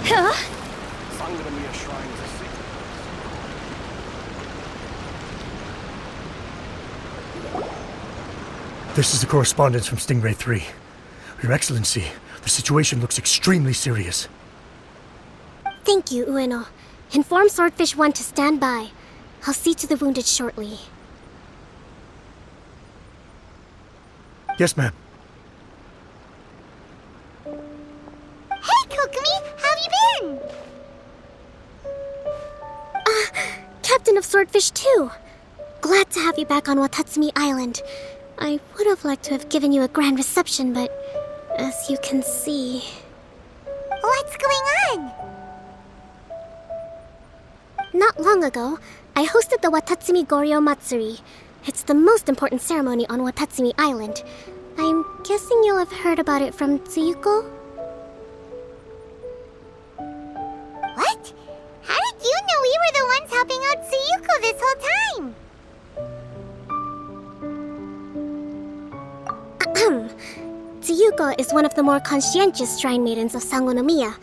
Huh? Sangramia Shrine is a secret. This is the correspondence from Stingray 3. Your Excellency, the situation looks extremely serious. Thank you, Ueno. Inform Swordfish 1 to stand by. I'll see to the wounded shortly. Yes, ma'am. Hey, Kokomi! How have you been? Captain of Swordfish 2. Glad to have you back on Watatsumi Island. I would have liked to have given you a grand reception, but as you can see... What's going on? Not long ago, I hosted the Watatsumi Goryo Matsuri. It's the most important ceremony on Watatsumi Island. I'm guessing you'll have heard about it from Tsuyuko? What? How did you know we were the ones helping out Tsuyuko this whole time? Tsuyuko is one of the more conscientious shrine maidens of Sangonomiya.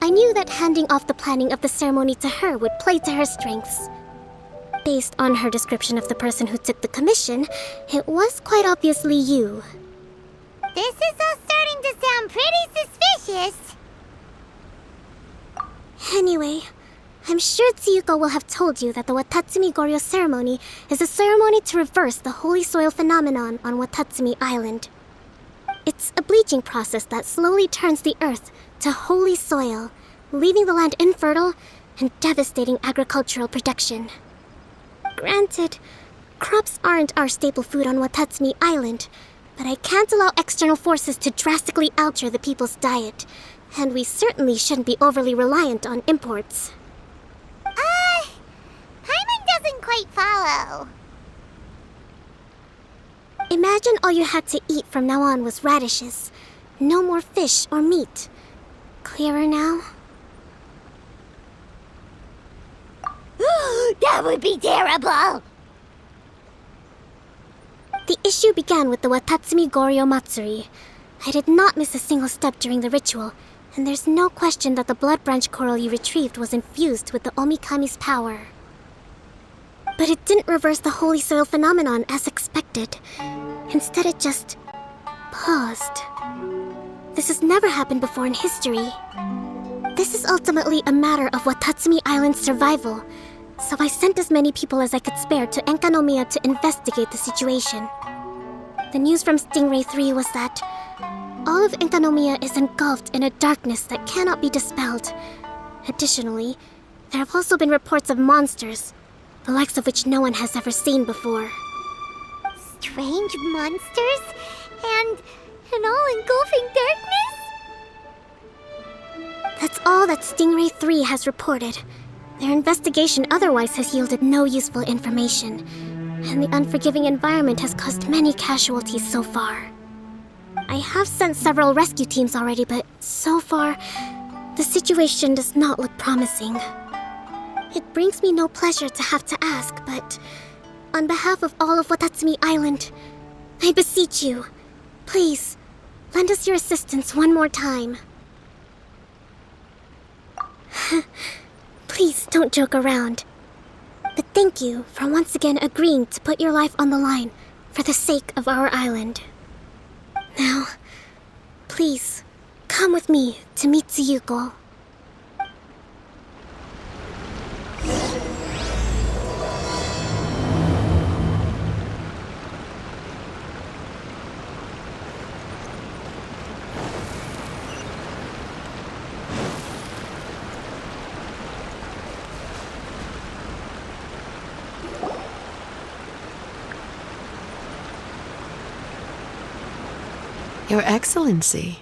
I knew that handing off the planning of the ceremony to her would play to her strengths. Based on her description of the person who took the commission, it was quite obviously you. This is all starting to sound pretty suspicious. Anyway, I'm sure Tsuyuko will have told you that the Watatsumi Goryo ceremony is a ceremony to reverse the holy soil phenomenon on Watatsumi Island. It's a bleaching process that slowly turns the earth to holy soil, leaving the land infertile and devastating agricultural production. Granted, crops aren't our staple food on Watatsumi Island, but I can't allow external forces to drastically alter the people's diet, and we certainly shouldn't be overly reliant on imports. Paimon doesn't quite follow. Imagine all you had to eat from now on was radishes. No more fish or meat. Clearer now? That would be terrible! The issue began with the Watatsumi Goryo Matsuri. I did not miss a single step during the ritual, and there's no question that the blood branch coral you retrieved was infused with the Omikami's power. But it didn't reverse the holy soil phenomenon as expected. Instead, it just paused. This has never happened before in history. This is ultimately a matter of Watatsumi Island's survival, so I sent as many people as I could spare to Enkanomiya to investigate the situation. The news from Stingray 3 was that all of Enkanomiya is engulfed in a darkness that cannot be dispelled. Additionally, there have also been reports of monsters, the likes of which no one has ever seen before. Strange monsters? And an all-engulfing darkness? That's all that Stingray 3 has reported. Their investigation otherwise has yielded no useful information, and the unforgiving environment has caused many casualties so far. I have sent several rescue teams already, but so far, the situation does not look promising. It brings me no pleasure to have to ask, but on behalf of all of Watatsumi Island, I beseech you, please, lend us your assistance one more time. Please don't joke around. But thank you for once again agreeing to put your life on the line for the sake of our island. Now, please, come with me to meet Tsuyuko. Your Excellency,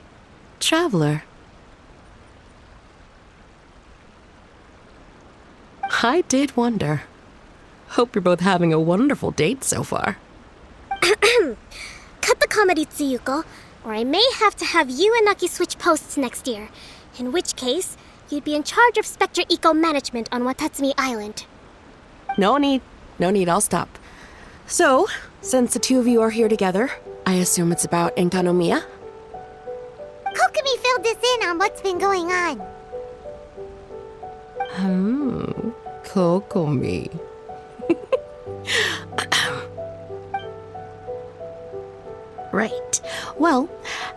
traveler. I did wonder. Hope you're both having a wonderful date so far. Cut the comedy, Tsuyuko, or I may have to have you and Naki switch posts next year. In which case, you'd be in charge of Spectre Eco Management on Watatsumi Island. No need, I'll stop. So, since the two of you are here together, I assume it's about Enkanomiya? Kokomi filled us in on what's been going on. Kokomi. Right. Well,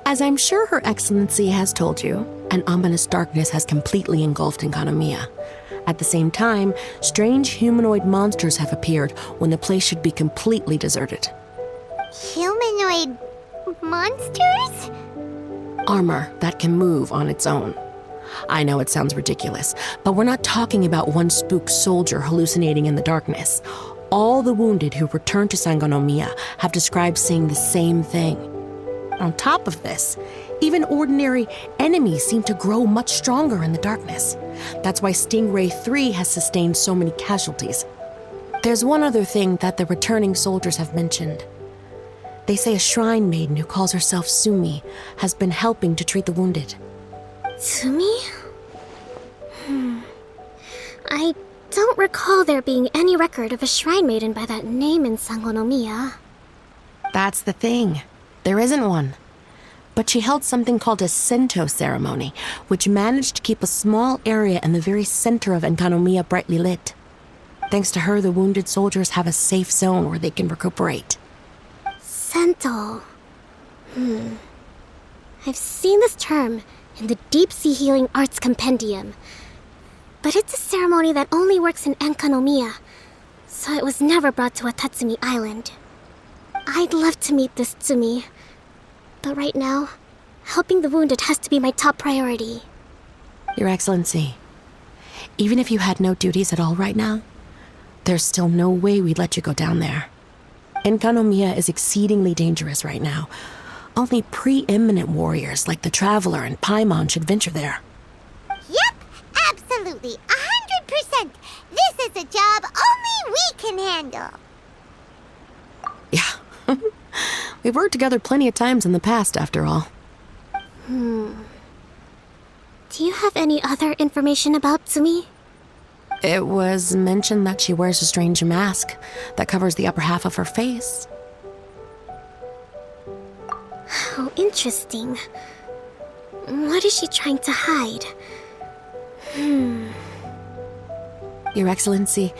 as I'm sure Her Excellency has told you, an ominous darkness has completely engulfed Enkanomiya. At the same time, strange humanoid monsters have appeared when the place should be completely deserted. Humanoid monsters? Armor that can move on its own. I know it sounds ridiculous, but we're not talking about one spook soldier hallucinating in the darkness. All the wounded who returned to Sangonomiya have described seeing the same thing. On top of this, even ordinary enemies seem to grow much stronger in the darkness. That's why Stingray 3 has sustained so many casualties. There's one other thing that the returning soldiers have mentioned. They say a shrine maiden who calls herself Sumi has been helping to treat the wounded. Tsumi? I don't recall there being any record of a shrine maiden by that name in Sangonomiya. That's the thing. There isn't one. But she held something called a Sento ceremony, which managed to keep a small area in the very center of Enkanomiya brightly lit. Thanks to her, the wounded soldiers have a safe zone where they can recuperate. Sento. I've seen this term in the Deep Sea Healing Arts Compendium. But it's a ceremony that only works in Enkanomiya, so it was never brought to Watatsumi Island. I'd love to meet this Tsumi, but right now, helping the wounded has to be my top priority. Your Excellency, even if you had no duties at all right now, there's still no way we'd let you go down there. Enkanomiya is exceedingly dangerous right now. Only preeminent warriors like the Traveler and Paimon should venture there. Yep, absolutely, 100%. This is a job only we can handle. Yeah. We've worked together plenty of times in the past, after all. Do you have any other information about Tsumi? It was mentioned that she wears a strange mask that covers the upper half of her face. How interesting. What is she trying to hide? Your Excellency,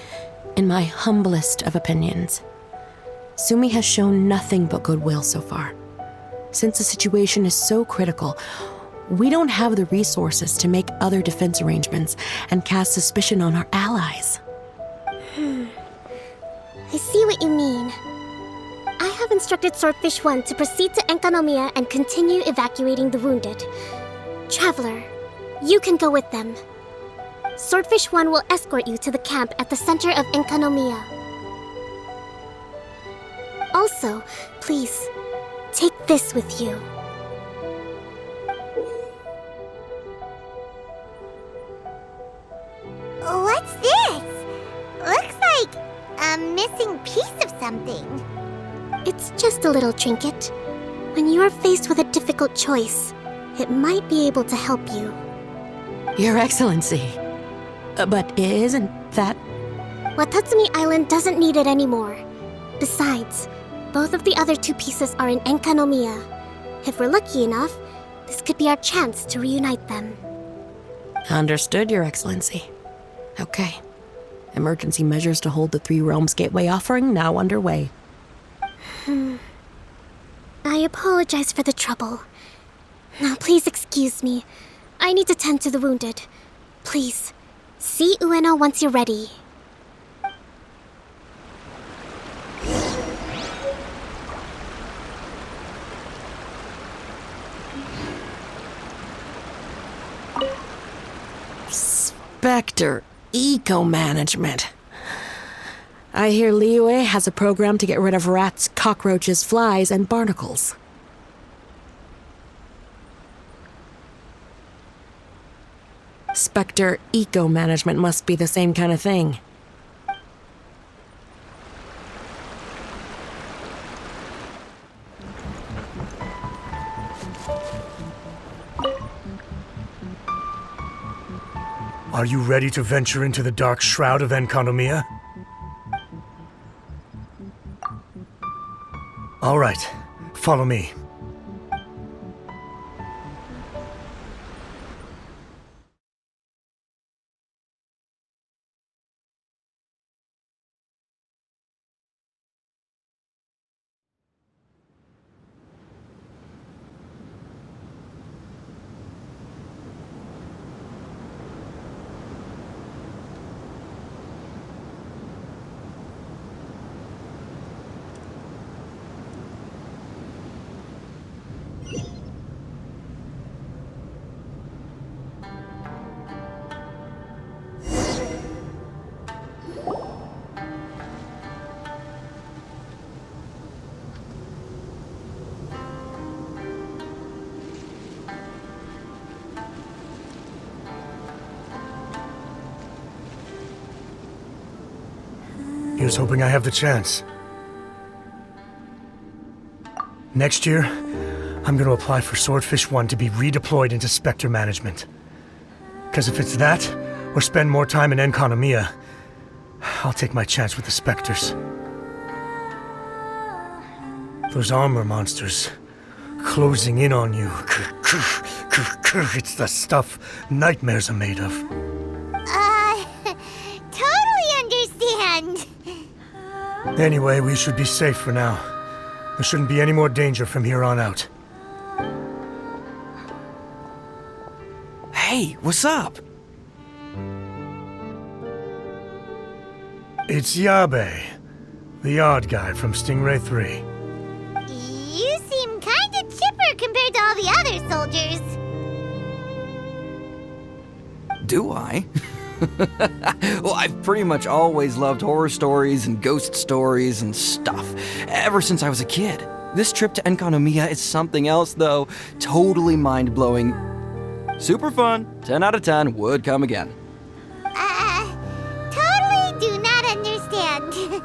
in my humblest of opinions, Sumi has shown nothing but goodwill so far. Since the situation is so critical, we don't have the resources to make other defense arrangements and cast suspicion on our allies. I see what you mean. I have instructed Swordfish 1 to proceed to Enkanomiya and continue evacuating the wounded. Traveler, you can go with them. Swordfish 1 will escort you to the camp at the center of Enkanomiya. Also, please, take this with you. What's this? Looks like a missing piece of something. It's just a little trinket. When you are faced with a difficult choice, it might be able to help you. Your Excellency. But isn't that... Watatsumi Island doesn't need it anymore. Besides, both of the other two pieces are in Enkanomiya. If we're lucky enough, this could be our chance to reunite them. Understood, Your Excellency. Okay. Emergency measures to hold the Three Realms Gateway offering now underway. I apologize for the trouble. Now please excuse me. I need to tend to the wounded. Please, see Ueno once you're ready. Spectre Eco-Management. I hear Liyue has a program to get rid of rats, cockroaches, flies, and barnacles. Spectre Eco-Management must be the same kind of thing. Are you ready to venture into the dark shroud of Enkanomiya? All right, follow me. Here's hoping I have the chance. Next year, I'm gonna apply for Swordfish 1 to be redeployed into Spectre management. Because if it's that, or spend more time in Enconomia, I'll take my chance with the Spectres. Those armor monsters, closing in on you. It's the stuff nightmares are made of. Totally understand. Anyway, we should be safe for now. There shouldn't be any more danger from here on out. Hey, what's up? It's Yabe, the odd guy from Stingray 3. You seem kinda chipper compared to all the other soldiers. Do I? Well, I've pretty much always loved horror stories and ghost stories and stuff, ever since I was a kid. This trip to Enconomia is something else, though. Totally mind-blowing. Super fun. 10 out of 10 would come again. Totally do not understand.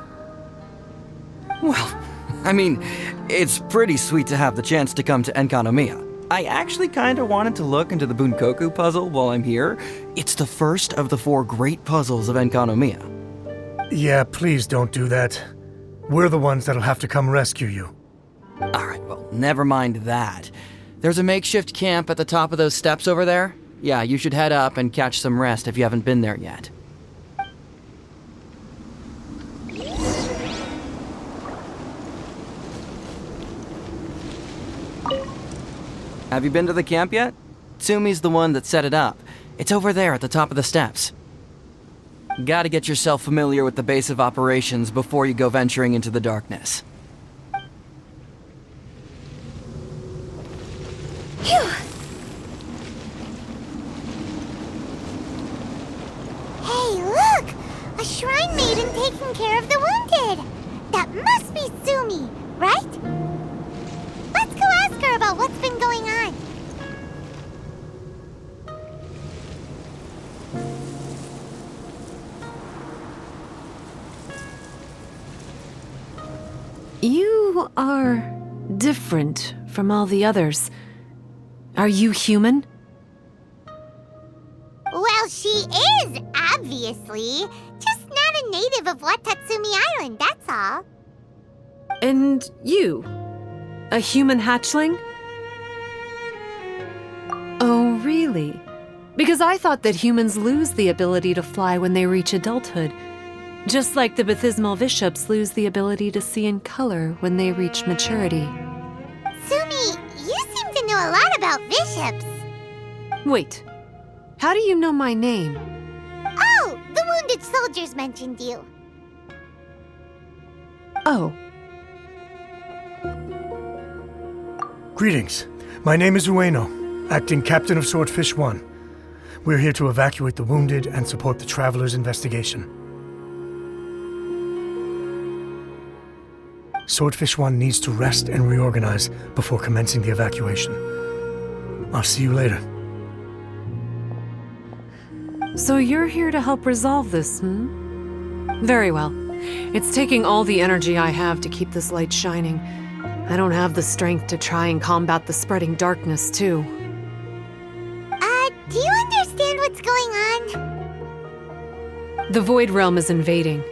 Well, I mean, it's pretty sweet to have the chance to come to Enconomia. I actually kinda wanted to look into the Bunkoku puzzle while I'm here. It's the first of the 4 great puzzles of Enconomia. Yeah, please don't do that. We're the ones that'll have to come rescue you. Alright, well, never mind that. There's a makeshift camp at the top of those steps over there. Yeah, you should head up and catch some rest if you haven't been there yet. Have you been to the camp yet? Tsumi's the one that set it up. It's over there at the top of the steps. Gotta get yourself familiar with the base of operations before you go venturing into the darkness. Hey, look! A shrine maiden taking care of the wounded. That must be Sumi, right? Let's go ask her about what's been going on. You are different from all the others. Are you human? Well, she is, obviously. Just not a native of Watatsumi Island, that's all. And you? A human hatchling? Oh, really? Because I thought that humans lose the ability to fly when they reach adulthood. Just like the Bathysmal Bishops lose the ability to see in color when they reach maturity. Sumi, you seem to know a lot about bishops. Wait, how do you know my name? Oh, the wounded soldiers mentioned you. Oh, Greetings. My name is Ueno, acting captain of Swordfish 1. We're here to evacuate the wounded and support the traveler's investigation. Swordfish 1 needs to rest and reorganize before commencing the evacuation. I'll see you later. so you're here to help resolve this, Very well. It's taking all the energy I have to keep this light shining. I don't have the strength to try and combat the spreading darkness, too. Do you understand what's going on? The Void Realm is invading.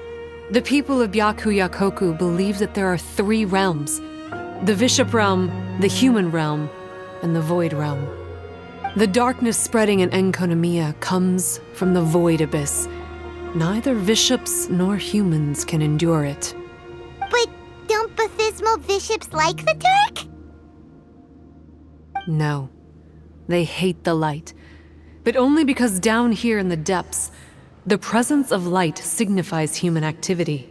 The people of Byakuyakoku believe that there are 3 realms: the Bishop Realm, the Human Realm, and the Void Realm. The darkness spreading in Enconomia comes from the Void Abyss. Neither bishops nor humans can endure it. But don't Bathysmal bishops like the dark? No, they hate the light, but only because down here in the depths, the presence of light signifies human activity.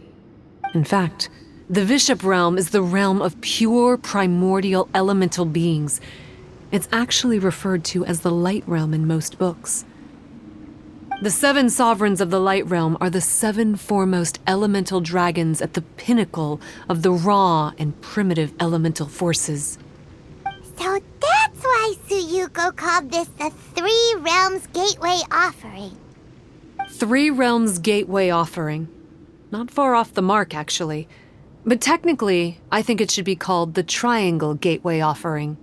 In fact, the Bishop Realm is the realm of pure primordial elemental beings. It's actually referred to as the Light Realm in most books. The 7 sovereigns of the Light Realm are the 7 foremost elemental dragons at the pinnacle of the raw and primitive elemental forces. So that's why Suyuko called this the 3 Realms Gateway Offering. 3 Realms Gateway Offering. Not far off the mark, actually. But technically, I think it should be called the Triangle Gateway Offering.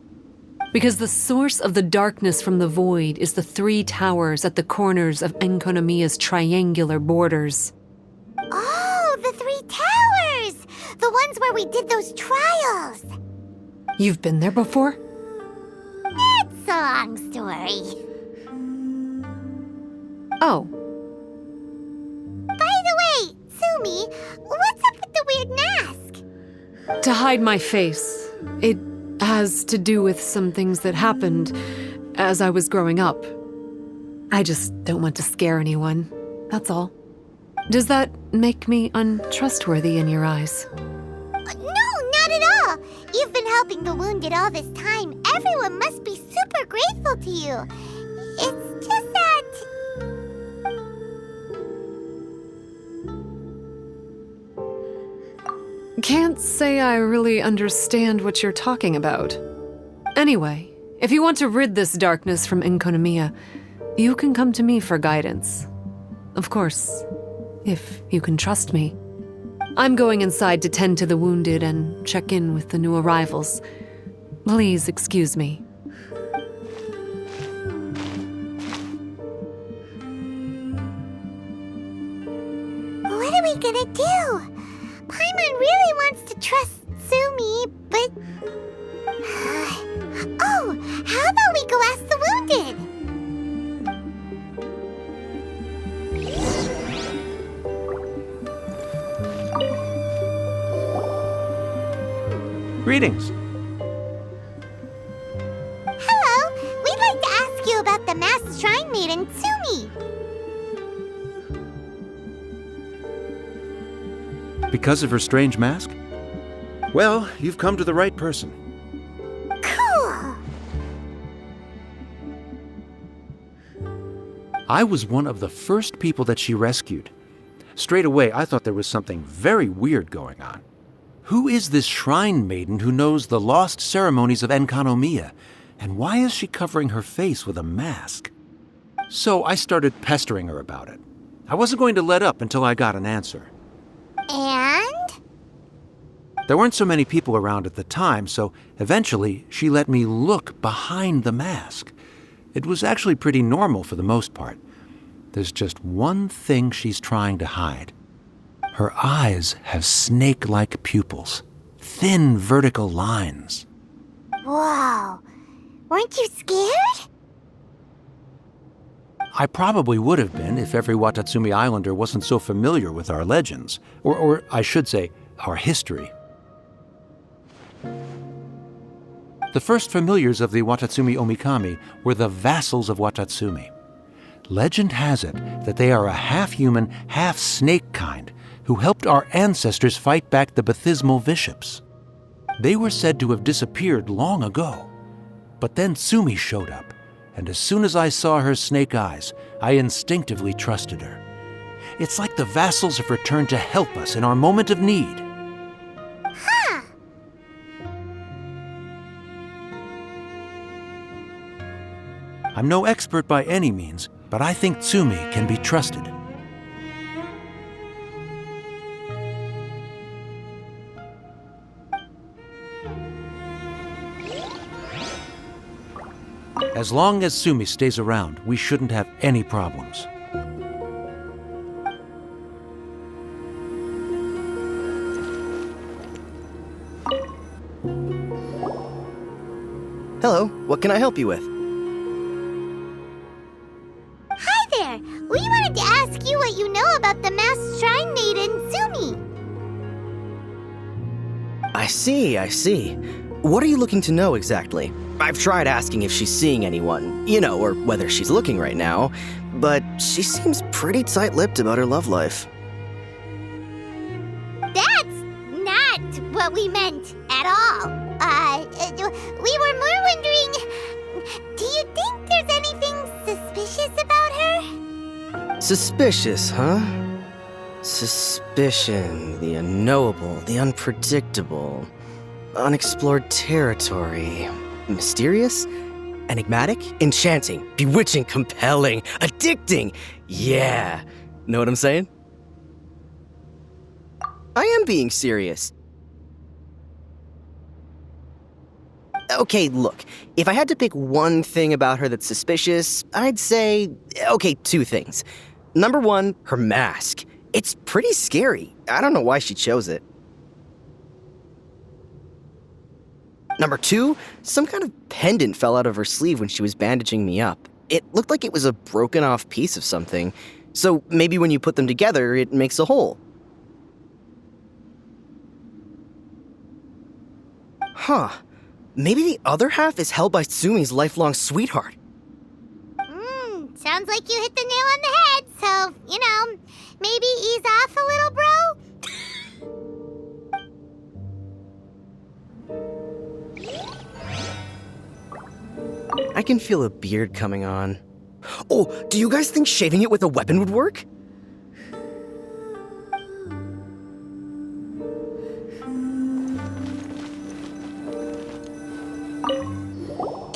Because the source of the darkness from the void is the 3 towers at the corners of Enkonomiya's triangular borders. Oh, the 3 towers! The ones where we did those trials! You've been there before? It's a long story. Oh, By the way, Sumi, what's up with the weird mask? to hide my face. It has to do with some things that happened as I was growing up. I just don't want to scare anyone, that's all. Does that make me untrustworthy in your eyes? No, not at all. You've been helping the wounded all this time. Everyone must be super grateful to you. It's just that... Can't say I really understand what you're talking about. Anyway, if you want to rid this darkness from Enkonomiya, you can come to me for guidance. Of course, if you can trust me. I'm going inside to tend to the wounded and check in with the new arrivals. Please excuse me. What are we gonna do? Paimon really wants to trust Sumi, but... Oh, how about we go ask the wounded? Greetings. Hello, we'd like to ask you about the masked shrine maiden, Sumi. Because of her strange mask? Well, you've come to the right person. Cool. I was one of the first people that she rescued. Straight away, I thought there was something very weird going on. Who is this shrine maiden who knows the lost ceremonies of Enkanomiya? And why is she covering her face with a mask? So I started pestering her about it. I wasn't going to let up until I got an answer. And? There weren't so many people around at the time, so eventually she let me look behind the mask. It was actually pretty normal for the most part. There's just one thing she's trying to hide. Her eyes have snake-like pupils, thin vertical lines. Whoa. Weren't you scared? I probably would have been if every Watatsumi Islander wasn't so familiar with our legends, or I should say, our history. The first familiars of the Watatsumi Omikami were the vassals of Watatsumi. Legend has it that they are a half-human, half-snake kind who helped our ancestors fight back the Baptismal Bishops. They were said to have disappeared long ago. But then Sumi showed up, and as soon as I saw her snake eyes, I instinctively trusted her. It's like the vassals have returned to help us in our moment of need. Huh. I'm no expert by any means, but I think Tsumi can be trusted. As long as Sumi stays around, we shouldn't have any problems. Hello, what can I help you with? Hi there. We wanted to ask you what you know about the masked shrine maiden, Sumi. I see. What are you looking to know exactly? I've tried asking if she's seeing anyone, or whether she's looking right now, but she seems pretty tight-lipped about her love life. That's not what we meant at all. We were more wondering, do you think there's anything suspicious about her? Suspicious, huh? Suspicion, the unknowable, the unpredictable, unexplored territory. Mysterious? Enigmatic? Enchanting? Bewitching? Compelling? Addicting? Yeah. Know what I'm saying? I am being serious. Okay, look, if I had to pick one thing about her that's suspicious, I'd say, okay, two things. Number one, her mask. It's pretty scary. I don't know why she chose it. Number two, some kind of pendant fell out of her sleeve when she was bandaging me up. It looked like it was a broken off piece of something, so maybe when you put them together, it makes a whole. Huh. Maybe the other half is held by Sumi's lifelong sweetheart. Sounds like you hit the nail on the head, so, maybe ease off a little, bro? I can feel a beard coming on. Oh, do you guys think shaving it with a weapon would work?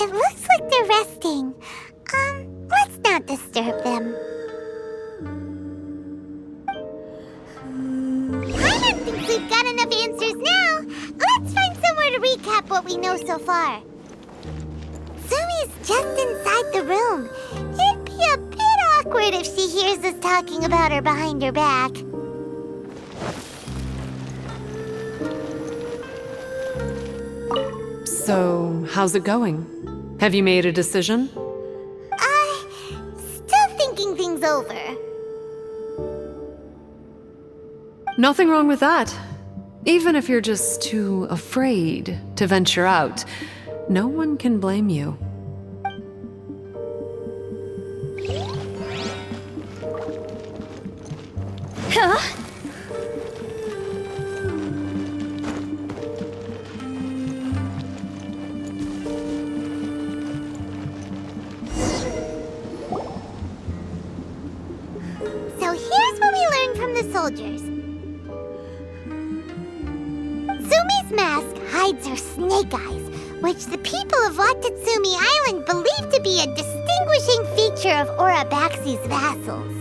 It looks like they're resting. Let's not disturb them. Paimon thinks we've got enough answers now. Let's find somewhere to recap what we know so far. Sumi's just inside the room. It'd be a bit awkward if she hears us talking about her behind her back. So, how's it going? Have you made a decision? Still thinking things over. Nothing wrong with that. Even if you're just too afraid to venture out, no one can blame you. So here's what we learned from the soldiers. Sumi's mask hides her snake eyes, which the people of Watatsumi Island believe to be a distinguishing feature of Orabaxi's vassals.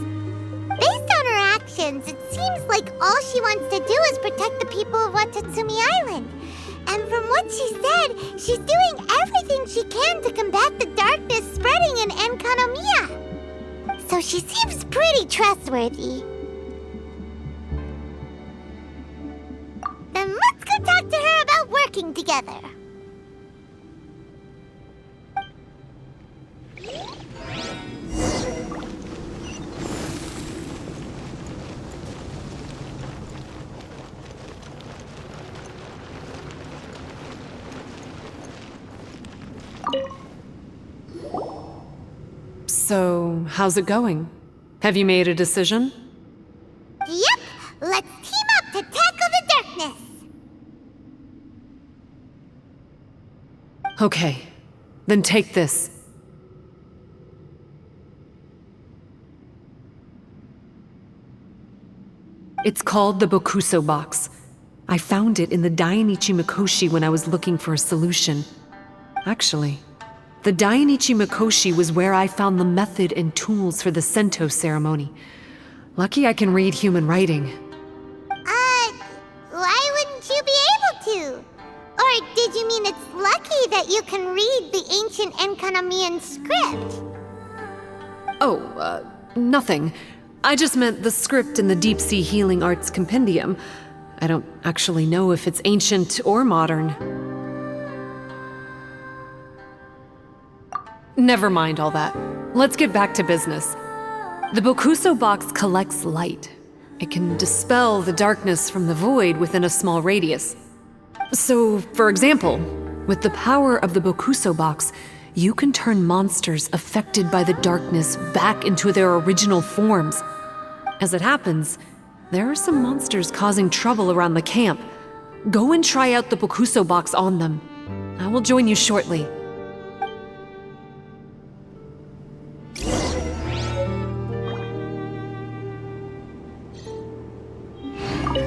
Based on her actions, it seems like all she wants to do is protect the people of Watatsumi Island. And from what she said, she's doing everything she can to combat the darkness spreading in Enkanomiya. So she seems pretty trustworthy. Then let's go talk to her about working together. So, how's it going? Have you made a decision? Yep, let's team up to tackle the darkness. Okay, then take this. It's called the Bokuso box. I found it in the Dainichi Mikoshi when I was looking for a solution. Actually, the Dainichi Mikoshi was where I found the method and tools for the Sento ceremony. Lucky I can read human writing. Why wouldn't you be able to? Or did you mean it's lucky that you can read the ancient Enkanomian script? Oh, nothing. I just meant the script in the Deep Sea Healing Arts Compendium. I don't actually know if it's ancient or modern. Never mind all that. Let's get back to business. The Bokuso box collects light. It can dispel the darkness from the void within a small radius. So, for example, with the power of the Bokuso box, you can turn monsters affected by the darkness back into their original forms. As it happens, there are some monsters causing trouble around the camp. Go and try out the Bokuso box on them. I will join you shortly.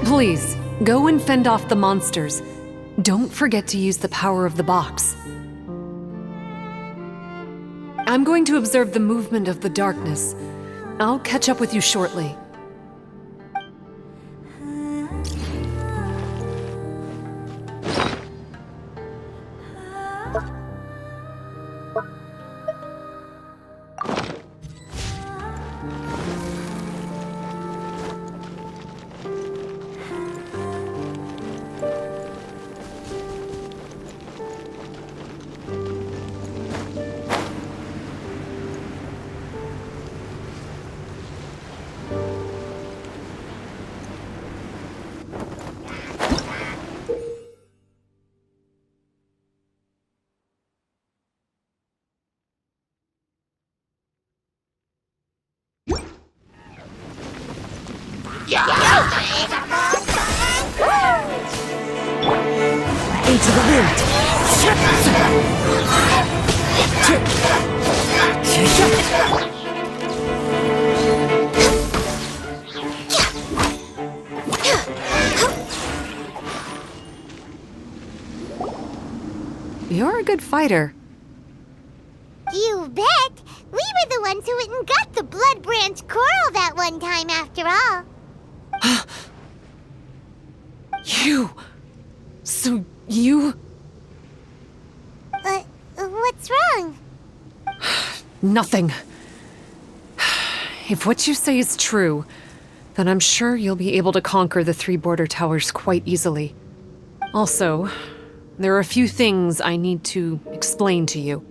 Please, go and fend off the monsters. Don't forget to use the power of the box. I'm going to observe the movement of the darkness. I'll catch up with you shortly. Into the You're a good fighter. You bet! We were the ones who went and got the Blood Branch Coral that one time, after all. You... So you... What's wrong? Nothing. If what you say is true, then I'm sure you'll be able to conquer the 3 border towers quite easily. Also, there are a few things I need to explain to you.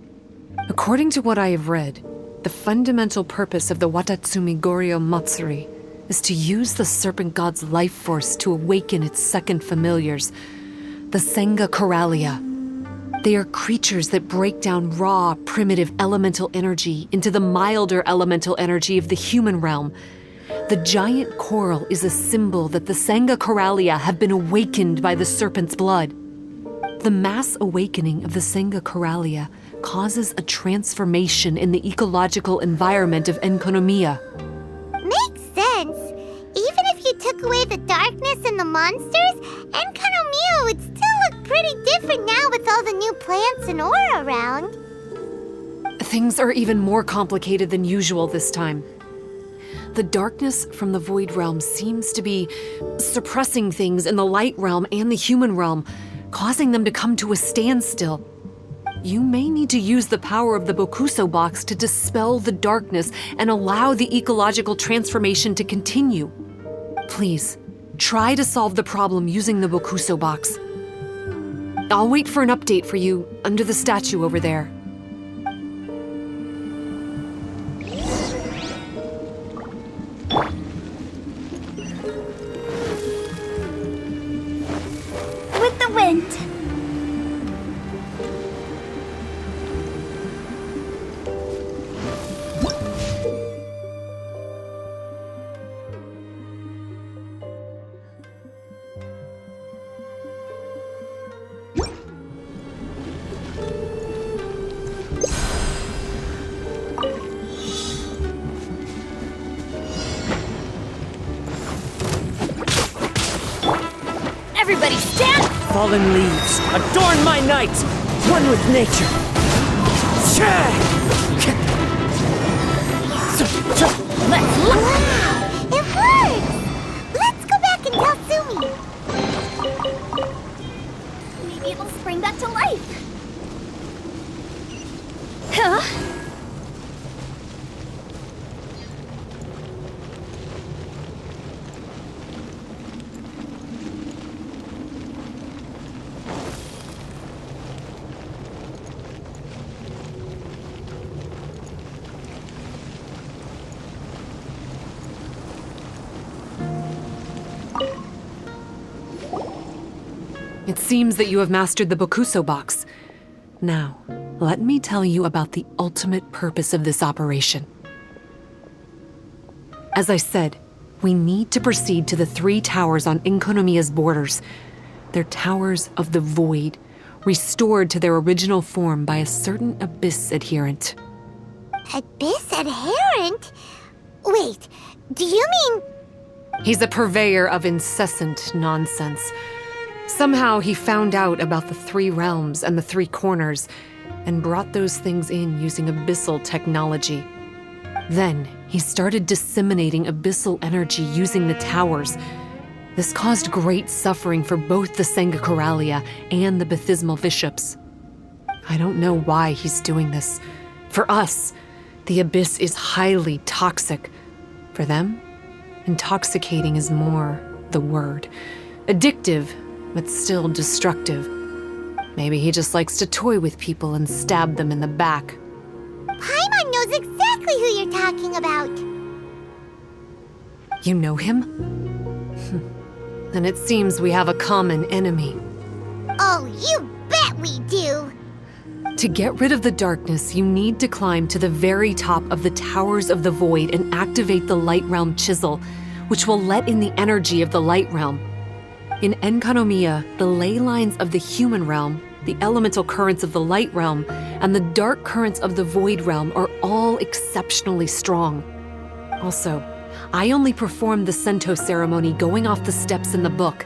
According to what I have read, the fundamental purpose of the Watatsumi Goryo Matsuri is to use the serpent god's life force to awaken its second familiars, the Senga Coralia. They are creatures that break down raw, primitive elemental energy into the milder elemental energy of the human realm. The giant coral is a symbol that the Senga Coralia have been awakened by the serpent's blood. The mass awakening of the Senga Coralia causes a transformation in the ecological environment of Enkonomiya. Makes sense. Even if you took away the darkness and the monsters, Enkonomiya would still look pretty different now with all the new plants and ore around. Things are even more complicated than usual this time. The darkness from the Void Realm seems to be suppressing things in the Light Realm and the Human Realm, causing them to come to a standstill. You may need to use the power of the Bokuso box to dispel the darkness and allow the ecological transformation to continue. Please, try to solve the problem using the Bokuso box. I'll wait for an update for you under the statue over there. With the wind. Everybody stand! Fallen leaves, adorn my night, one with nature. Let's look! Wow! It works! Let's go back and tell Sumi. Maybe it'll spring back to life. Huh? It seems that you have mastered the Bokuso box. Now, let me tell you about the ultimate purpose of this operation. As I said, we need to proceed to the 3 towers on Enkonomiya's borders. They're towers of the void, restored to their original form by a certain Abyss adherent. Abyss adherent? Wait, do you mean... He's a purveyor of incessant nonsense. Somehow he found out about the 3 realms and the 3 corners, and brought those things in using abyssal technology. Then he started disseminating abyssal energy using the towers. This caused great suffering for both the Senga Coralia and the Baptismal Bishops. I don't know why he's doing this. For us, the Abyss is highly toxic. For them, intoxicating is more the word. Addictive, but still destructive. Maybe he just likes to toy with people and stab them in the back. Paimon knows exactly who you're talking about. You know him? Then it seems we have a common enemy. Oh, you bet we do. To get rid of the darkness, you need to climb to the very top of the Towers of the Void and activate the Light Realm Chisel, which will let in the energy of the light realm. In Enkanomiya, the ley lines of the human realm, the elemental currents of the light realm, and the dark currents of the void realm are all exceptionally strong. Also, I only performed the Sento ceremony going off the steps in the book,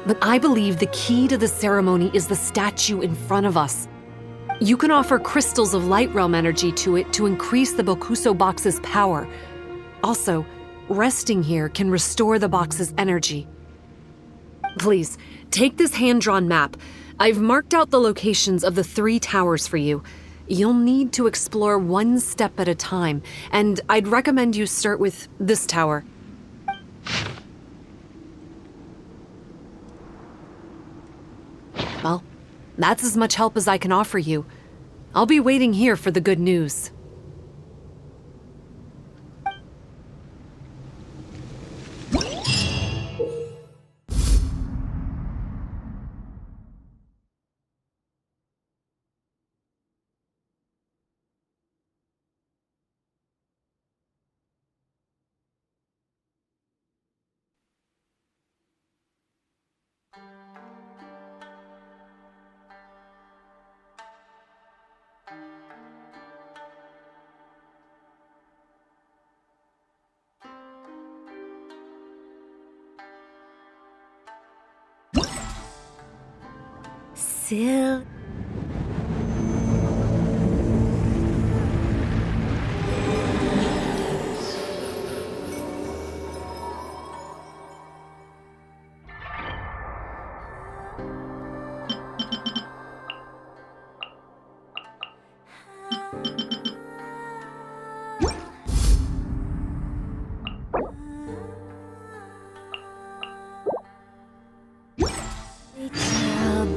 but I believe the key to the ceremony is the statue in front of us. You can offer crystals of light realm energy to it to increase the Bokuso box's power. Also, resting here can restore the box's energy. Please, take this hand-drawn map. I've marked out the locations of the 3 towers for you. You'll need to explore one step at a time, and I'd recommend you start with this tower. Well, that's as much help as I can offer you. I'll be waiting here for the good news. Sil...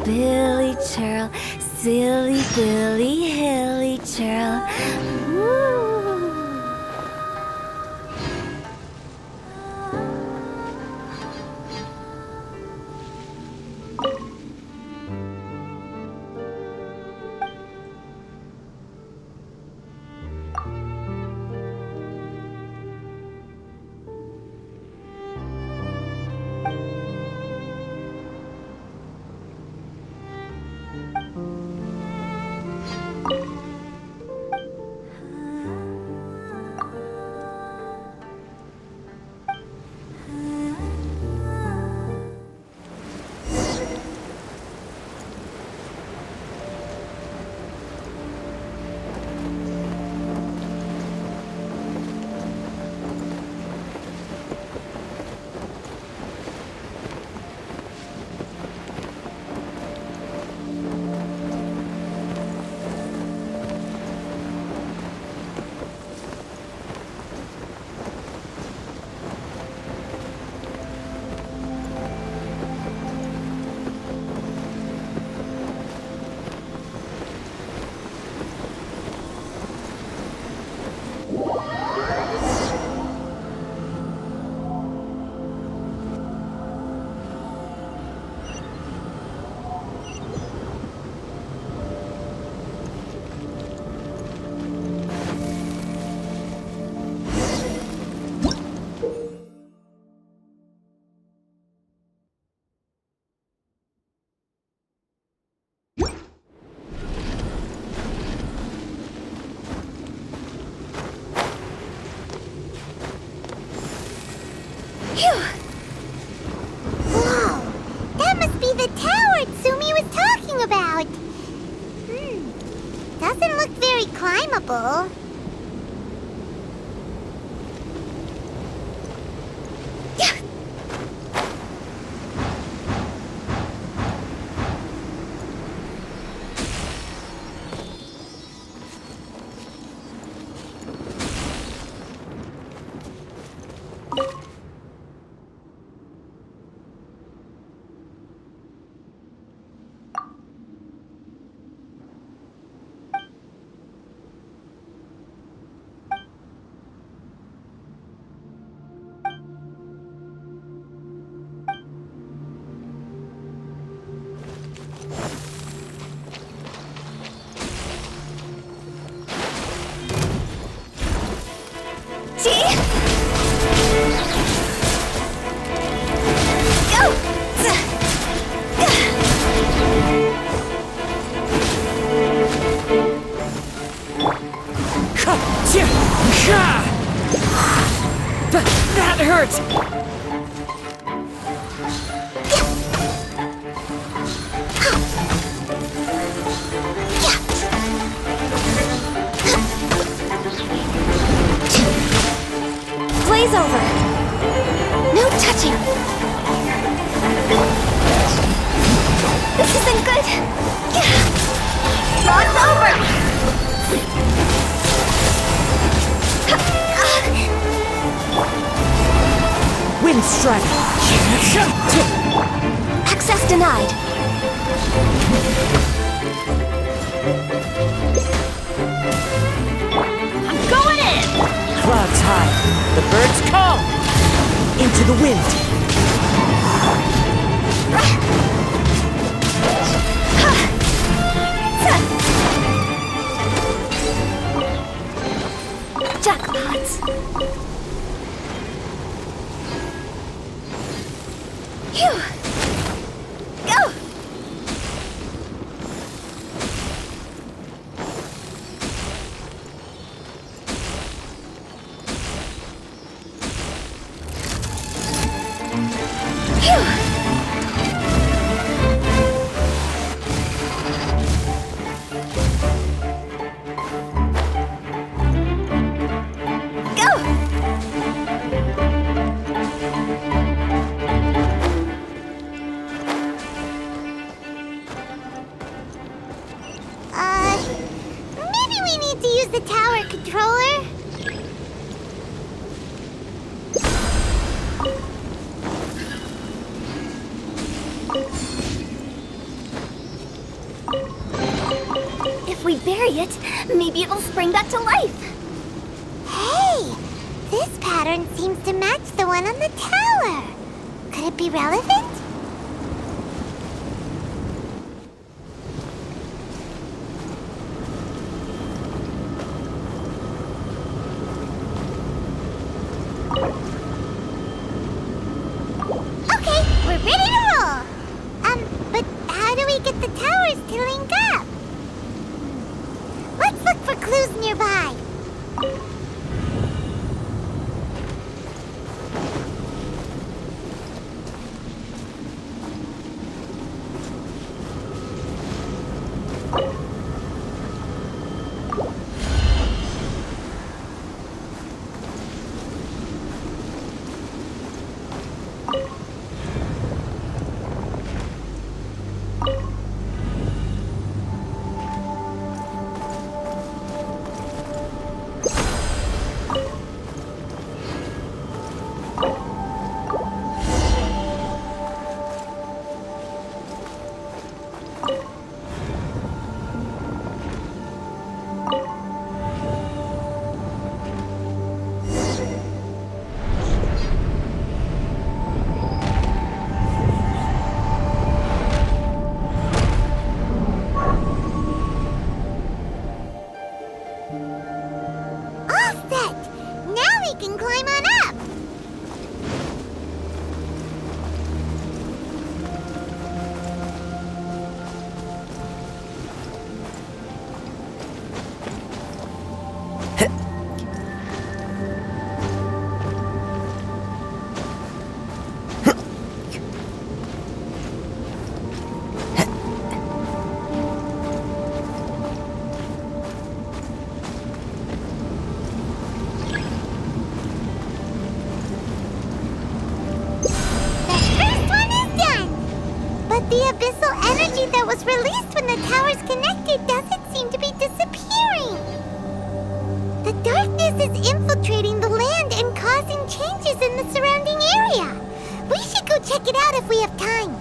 Billy Churl, silly Billy Hilly Churl. The tower Tsumi was talking about. Doesn't look very climbable. That hurt! Blaze over! No touching! This isn't good! Frost over! Wind strike! Access denied. I'm going in! Clouds high. The birds come! Into the wind. Jackpots. Phew. Go! Phew. Maybe we need to use the tower controller? If we bury it, maybe it'll spring back to life. Hey! This pattern seems to match the one on the tower. Could it be relevant? Okay, we're ready to roll. But how do we get the towers to link up? Let's look for clues nearby. Can climb on up! The abyssal energy that was released when the towers connected doesn't seem to be disappearing. The darkness is infiltrating the land and causing changes in the surrounding area. We should go check it out if we have time.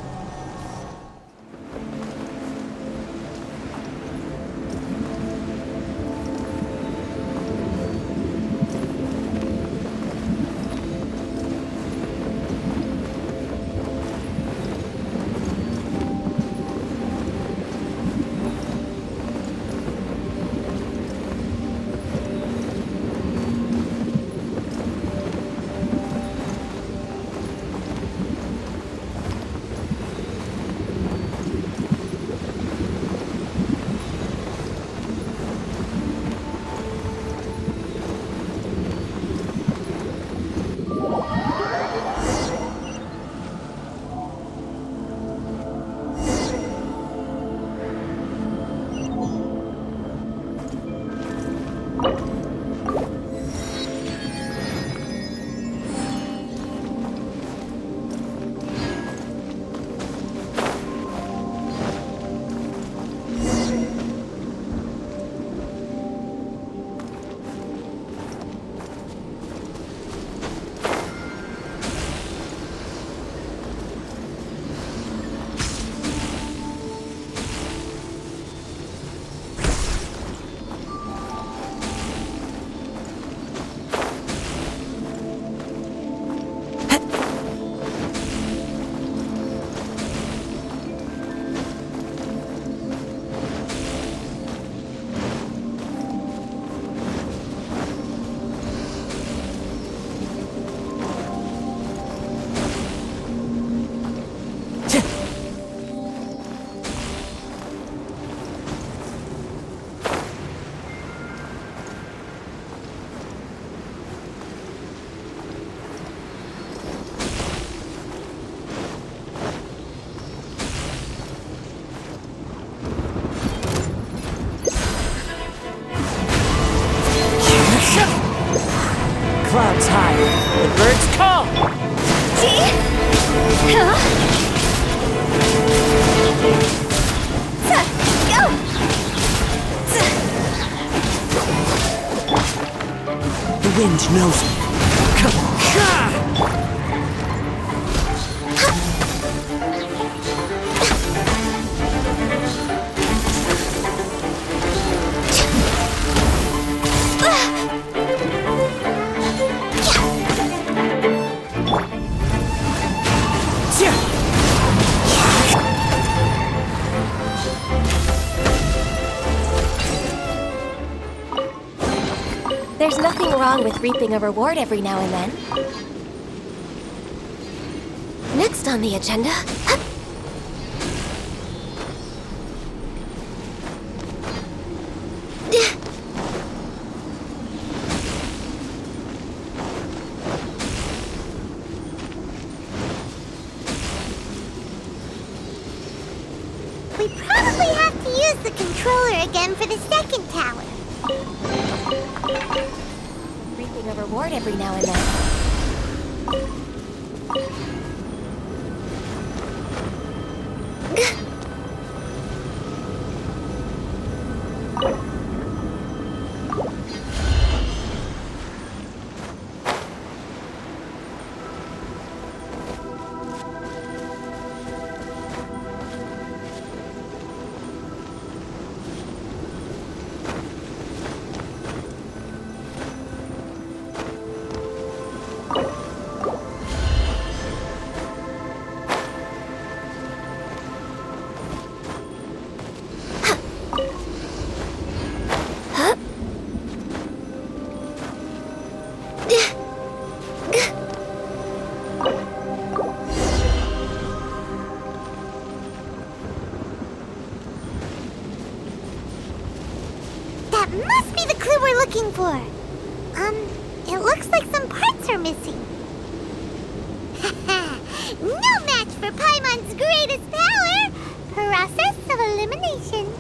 clouds hide, the birds come! The wind knows me. There's nothing wrong with reaping a reward every now and then. Next on the agenda... We probably have to use the controller again for the second tower. Reaping a reward every now and then. That must be the clue we're looking for. It looks like some parts are missing. No match for Paimon's greatest power! Process of elimination.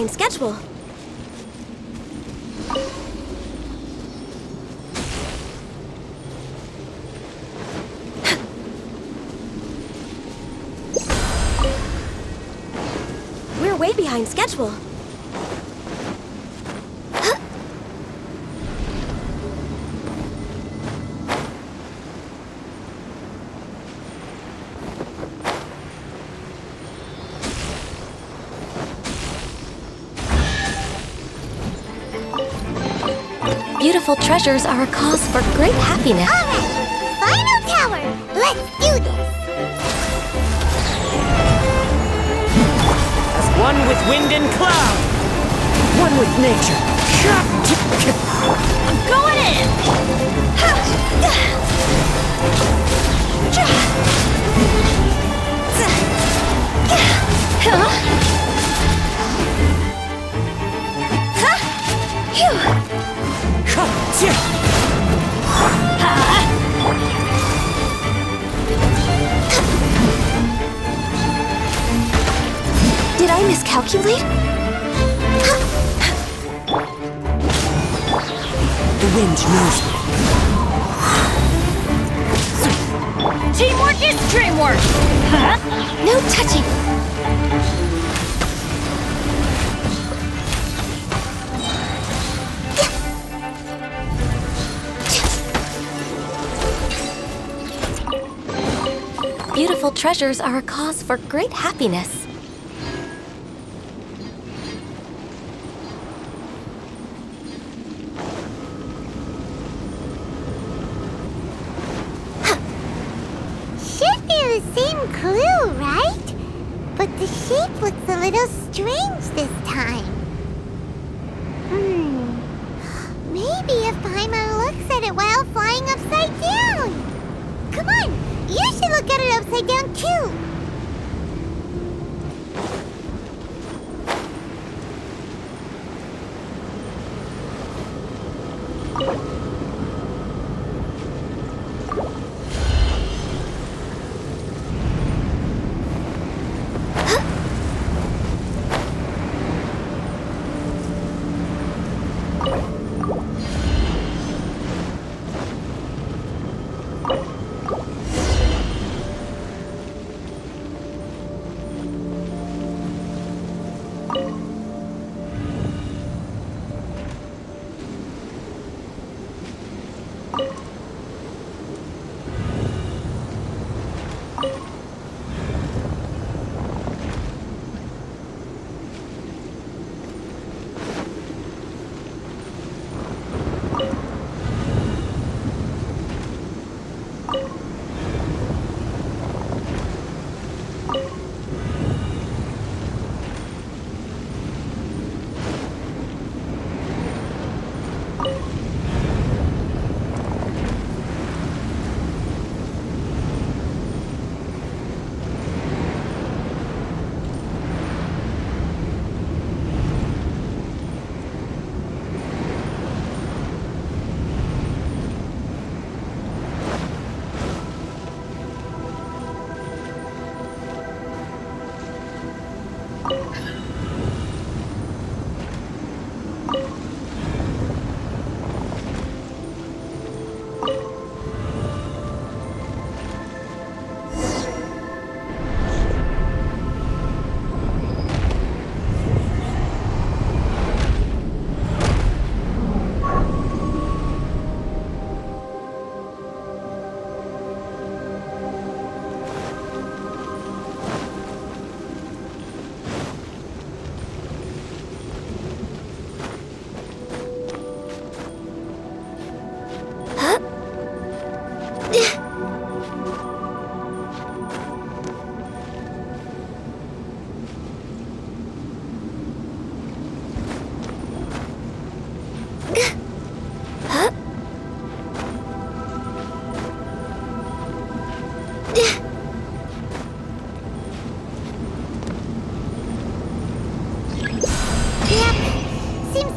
behind schedule. We're way behind schedule. Beautiful treasures are a cause for great happiness. Alright, final tower! Let's do this! As one with wind and cloud. One with nature. I'm going in! Did I miscalculate? The wind knows me. Teamwork is dreamwork! No touching! Beautiful treasures are a cause for great happiness. Should be the same clue, right? But the shape looks a little strange this time. Maybe if Paimon looks at it while flying upside down. Come on, you should look at it upside down too.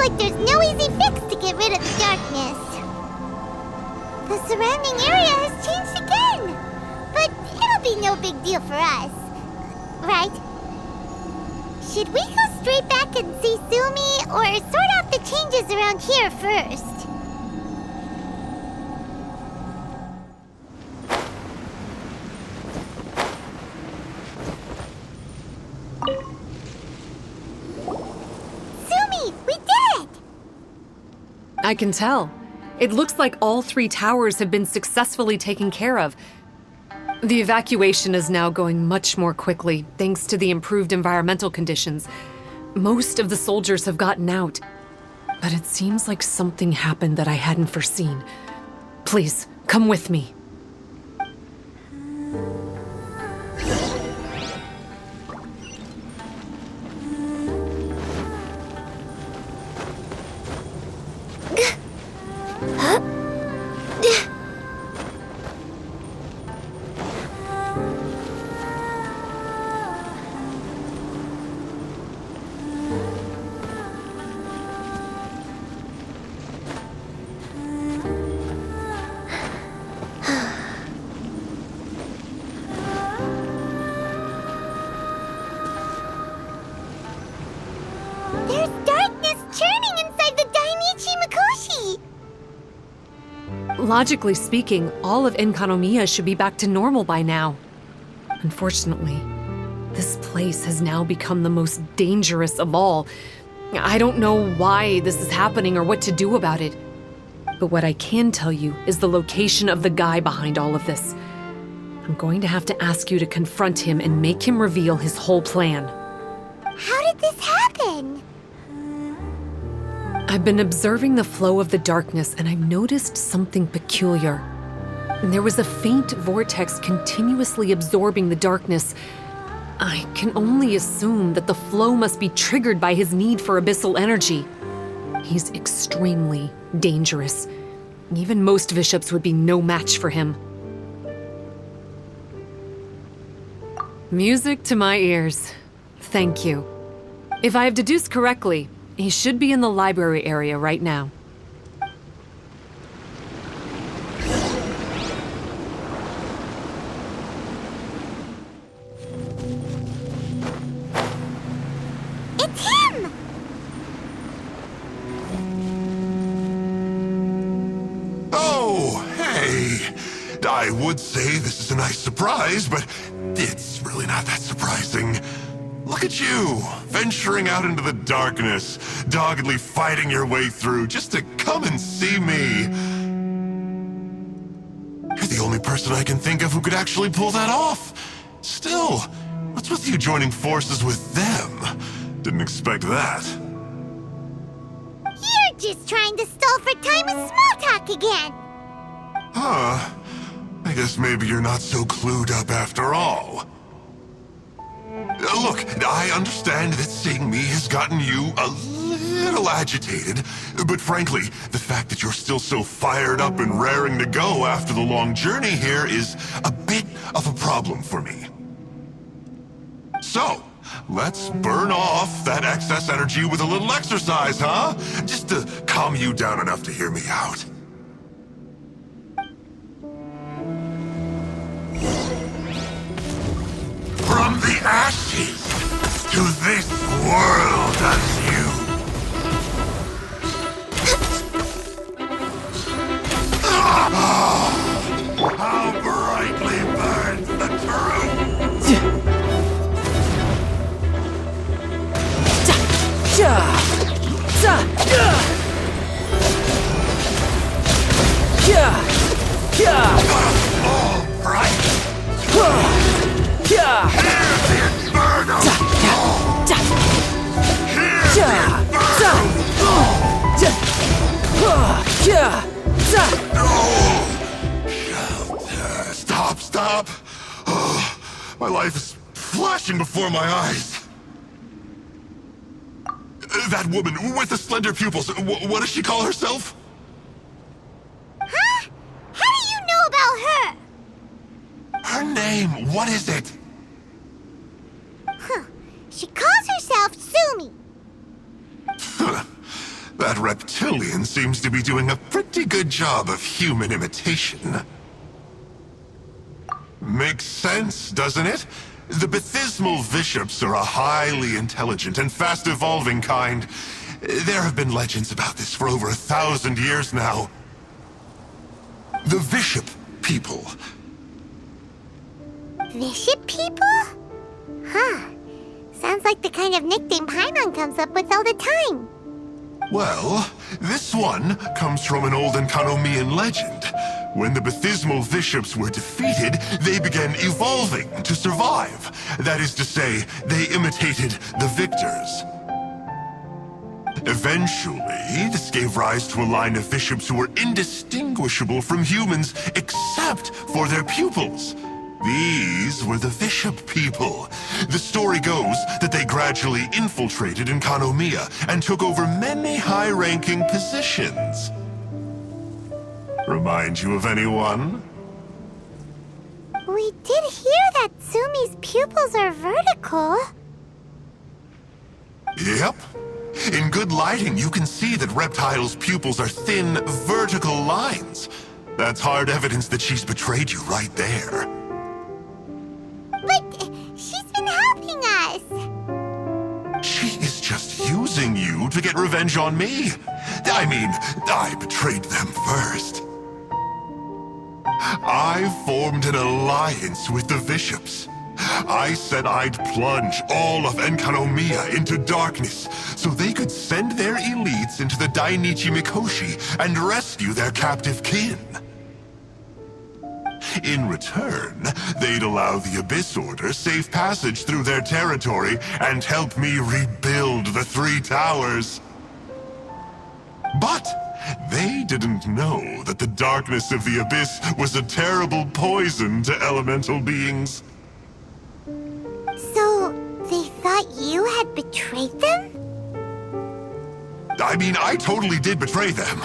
like there's no easy fix to get rid of the darkness. The surrounding area has changed again. But it'll be no big deal for us. Right? Should we go straight back and see Sumi, or sort out the changes around here first? Sumi, we did it! I can tell. It looks like all 3 towers have been successfully taken care of. The evacuation is now going much more quickly, thanks to the improved environmental conditions. Most of the soldiers have gotten out, but it seems like something happened that I hadn't foreseen. Please, come with me. There's darkness churning inside the Dainichi Mikoshi! Logically speaking, all of Enkanomiya should be back to normal by now. Unfortunately, this place has now become the most dangerous of all. I don't know why this is happening or what to do about it. But what I can tell you is the location of the guy behind all of this. I'm going to have to ask you to confront him and make him reveal his whole plan. How did this happen? I've been observing the flow of the darkness and I've noticed something peculiar. There was a faint vortex continuously absorbing the darkness. I can only assume that the flow must be triggered by his need for abyssal energy. He's extremely dangerous. Even most bishops would be no match for him. Music to my ears. Thank you. If I have deduced correctly, he should be in the library area right now. It's him! Oh, hey! I would say this is a nice surprise, but it's really not that surprising. Look at you, venturing out into the darkness, doggedly fighting your way through just to come and see me. You're the only person I can think of who could actually pull that off. Still, what's with you joining forces with them? Didn't expect that. You're just trying to stall for time and small talk again! Huh. I guess maybe you're not so clued up after all. Look, I understand that seeing me has gotten you a little agitated, but frankly, the fact that you're still so fired up and raring to go after the long journey here is a bit of a problem for me. So, let's burn off that excess energy with a little exercise, huh? Just to calm you down enough to hear me out. From the ashes to this world as you. How brightly burns the truth! All right! Hear the inferno! Stop! Oh, my life is flashing before my eyes. That woman with the slender pupils, what does she call herself? Huh? How do you know about her? Her name, what is it? Huh. She calls herself Sumi. That reptilian seems to be doing a pretty good job of human imitation. Makes sense, doesn't it? The Bathysmal Bishops are a highly intelligent and fast-evolving kind. There have been legends about this for over 1,000 years now. The Bishop people. Bishop people? Huh. Sounds like the kind of nickname Paimon comes up with all the time. Well, this one comes from an old Enkanomian legend. When the Bathysmal Bishops were defeated, they began evolving to survive. That is to say, they imitated the victors. Eventually, this gave rise to a line of bishops who were indistinguishable from humans except for their pupils. These were the Bishop people. The story goes that they gradually infiltrated Enkanomiya and took over many high-ranking positions. Remind you of anyone? We did hear that Sumi's pupils are vertical. Yep. In good lighting, you can see that Reptile's pupils are thin, vertical lines. That's hard evidence that she's betrayed you right there. But she's been helping us. She is just using you to get revenge on me. I mean, I betrayed them first. I formed an alliance with the bishops. I said I'd plunge all of Enkanomiya into darkness so they could send their elites into the Dainichi Mikoshi and rescue their captive kin. In return, they'd allow the Abyss Order safe passage through their territory and help me rebuild the Three Towers. But they didn't know that the darkness of the Abyss was a terrible poison to elemental beings. So, they thought you had betrayed them? I mean, I totally did betray them.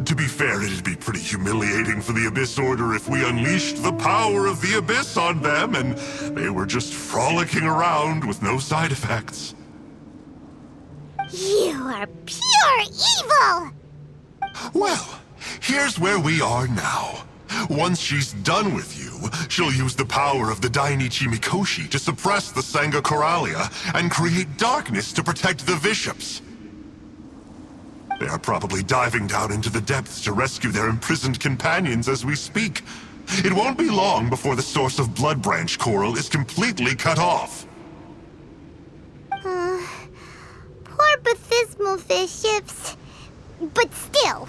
To be fair, it'd be pretty humiliating for the Abyss Order if we unleashed the power of the Abyss on them and they were just frolicking around with no side effects. You are pure evil! Well, here's where we are now. Once she's done with you, she'll use the power of the Dainichi Mikoshi to suppress the Sangha Coralia and create darkness to protect the bishops. They are probably diving down into the depths to rescue their imprisoned companions as we speak. It won't be long before the source of Blood Branch Coral is completely cut off. Poor Bathysmal bishops. But still.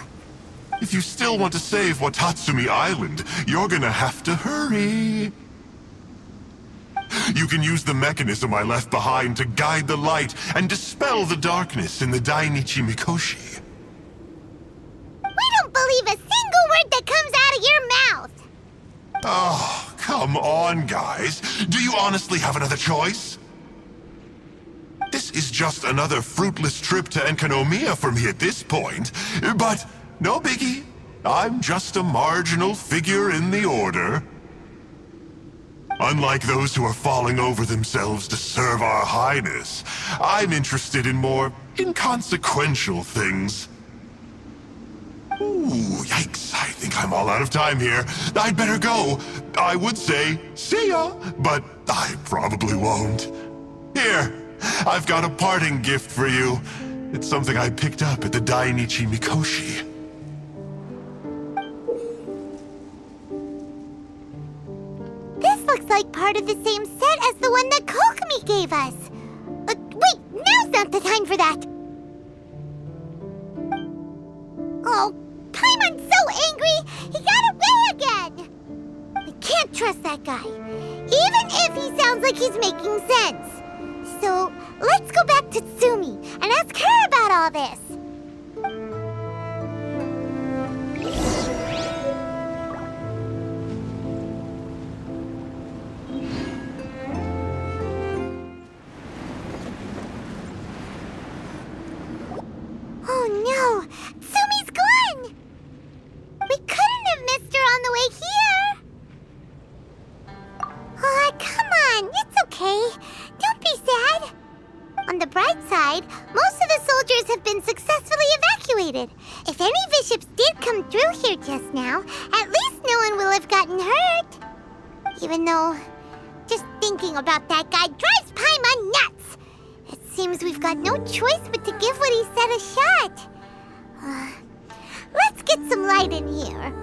If you still want to save Watatsumi Island, you're gonna have to hurry. You can use the mechanism I left behind to guide the light and dispel the darkness in the Dainichi Mikoshi. We don't believe a single word that comes out of your mouth! Oh, come on, guys. Do you honestly have another choice? This is just another fruitless trip to Enkanomiya for me at this point, but no biggie. I'm just a marginal figure in the Order. Unlike those who are falling over themselves to serve our Highness, I'm interested in more inconsequential things. Ooh, yikes. I think I'm all out of time here. I'd better go. I would say, see ya, but I probably won't. Here, I've got a parting gift for you. It's something I picked up at the Dainichi Mikoshi. This looks like part of the same set as the one that Kokomi gave us. Wait, now's not the time for that. Oh, Paimon's so angry, he got away again. I can't trust that guy, even if he sounds like he's making sense. So, let's go back to Tsumi and ask her about all this. Oh no! Tsumi's gone! We couldn't have missed her on the way here! Oh, come on, it's okay. Don't be sad. On the bright side, most of the soldiers have been successfully evacuated. If any bishops did come through here just now, at least no one will have gotten hurt. Even though, just thinking about that guy drives Paimon nuts. It seems we've got no choice but to give what he said a shot. Let's get some light in here.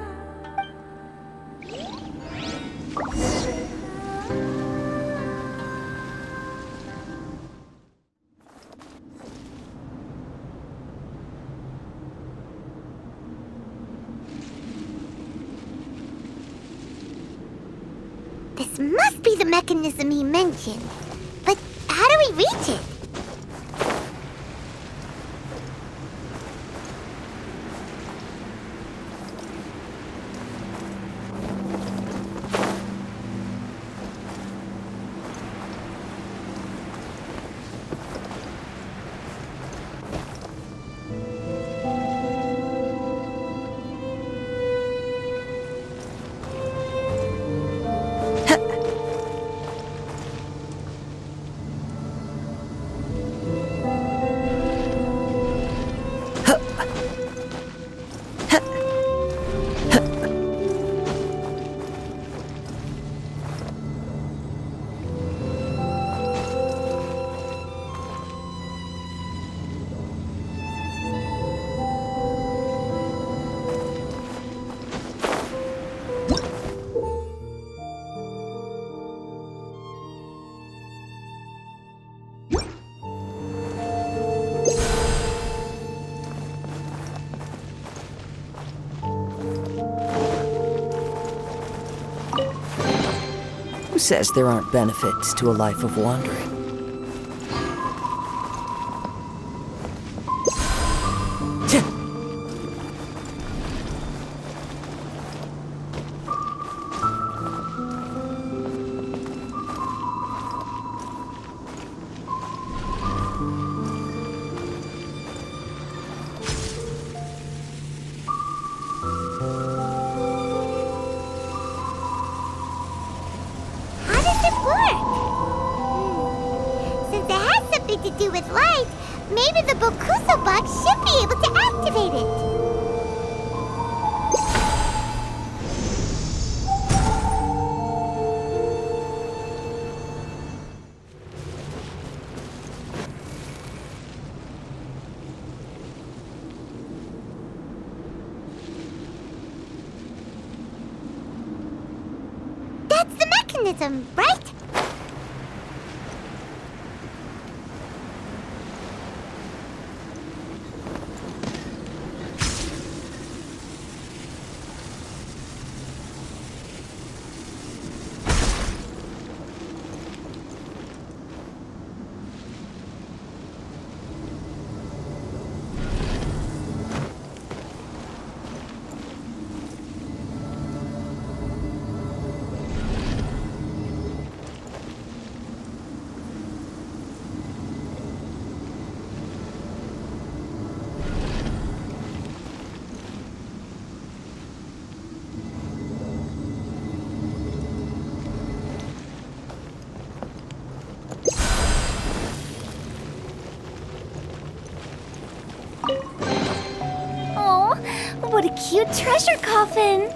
This must be the mechanism he mentioned. But how do we reach it? Who says there aren't benefits to a life of wandering? To do with light, maybe the Bokuso box should be able to activate it. That's the mechanism, right? Oh, what a cute treasure coffin!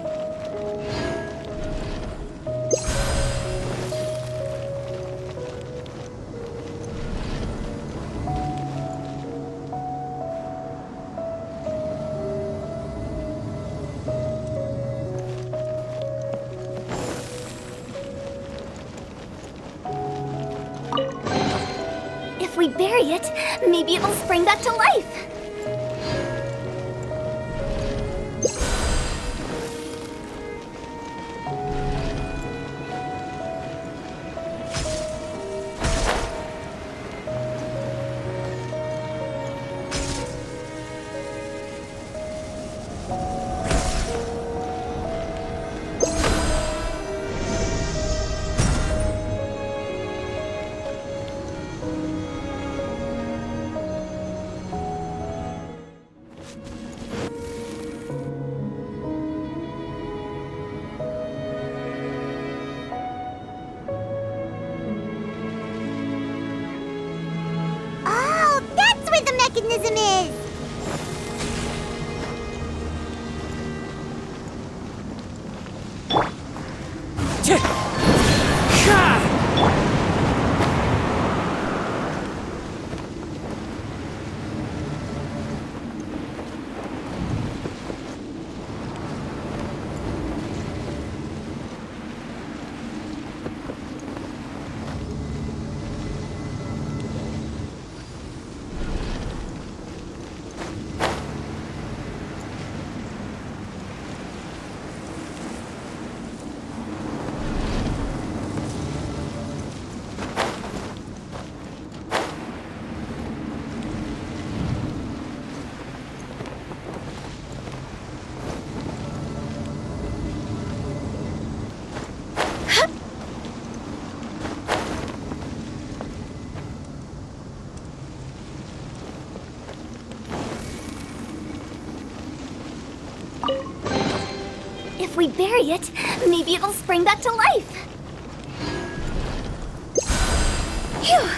If we bury it, maybe it'll spring back to life. Mechanism is. If we bury it, maybe it'll spring back to life. Phew!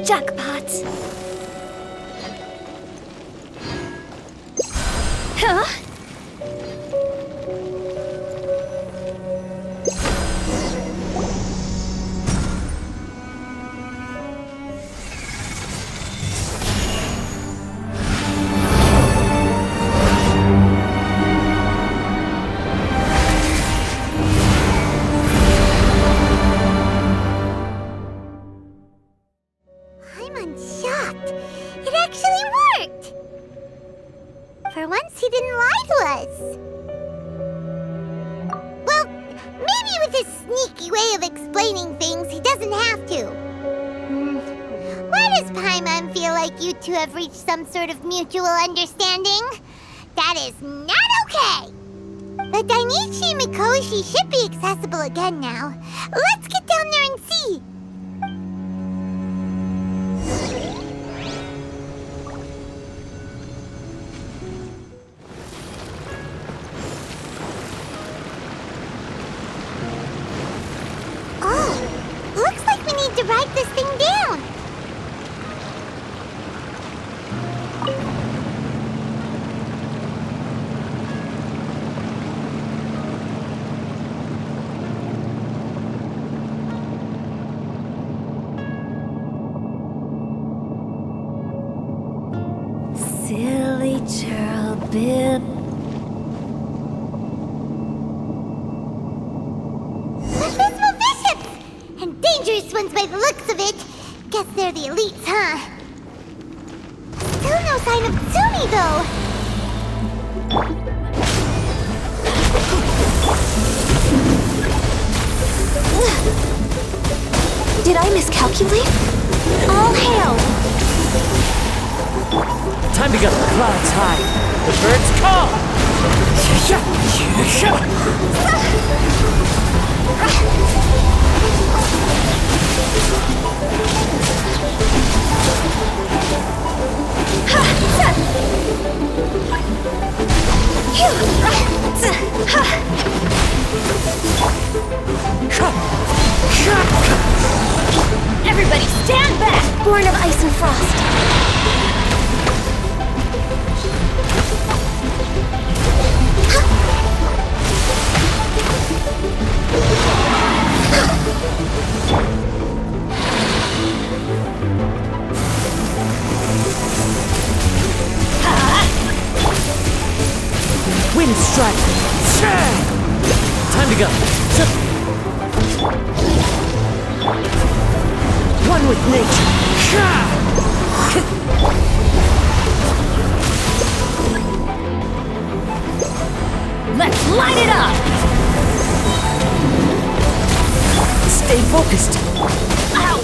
Jackpot! Huh? Shocked. It actually worked! For once, he didn't lie to us. Well, maybe with his sneaky way of explaining things, he doesn't have to. Why does Paimon feel like you two have reached some sort of mutual understanding? That is not okay! The Dainichi Mikoshi should be accessible again now. Let's get down there and see. To write this thing down. Silly churl bib. Dangerous ones by the looks of it. Guess they're the elites, huh? Still no sign of Tsumi, though. Did I miscalculate? All hail! Time to go. Clouds high. The birds call! Everybody stand back! Born of ice and frost. Wind strike! Time to go! One with nature! Let's light it up! Stay focused! Ow!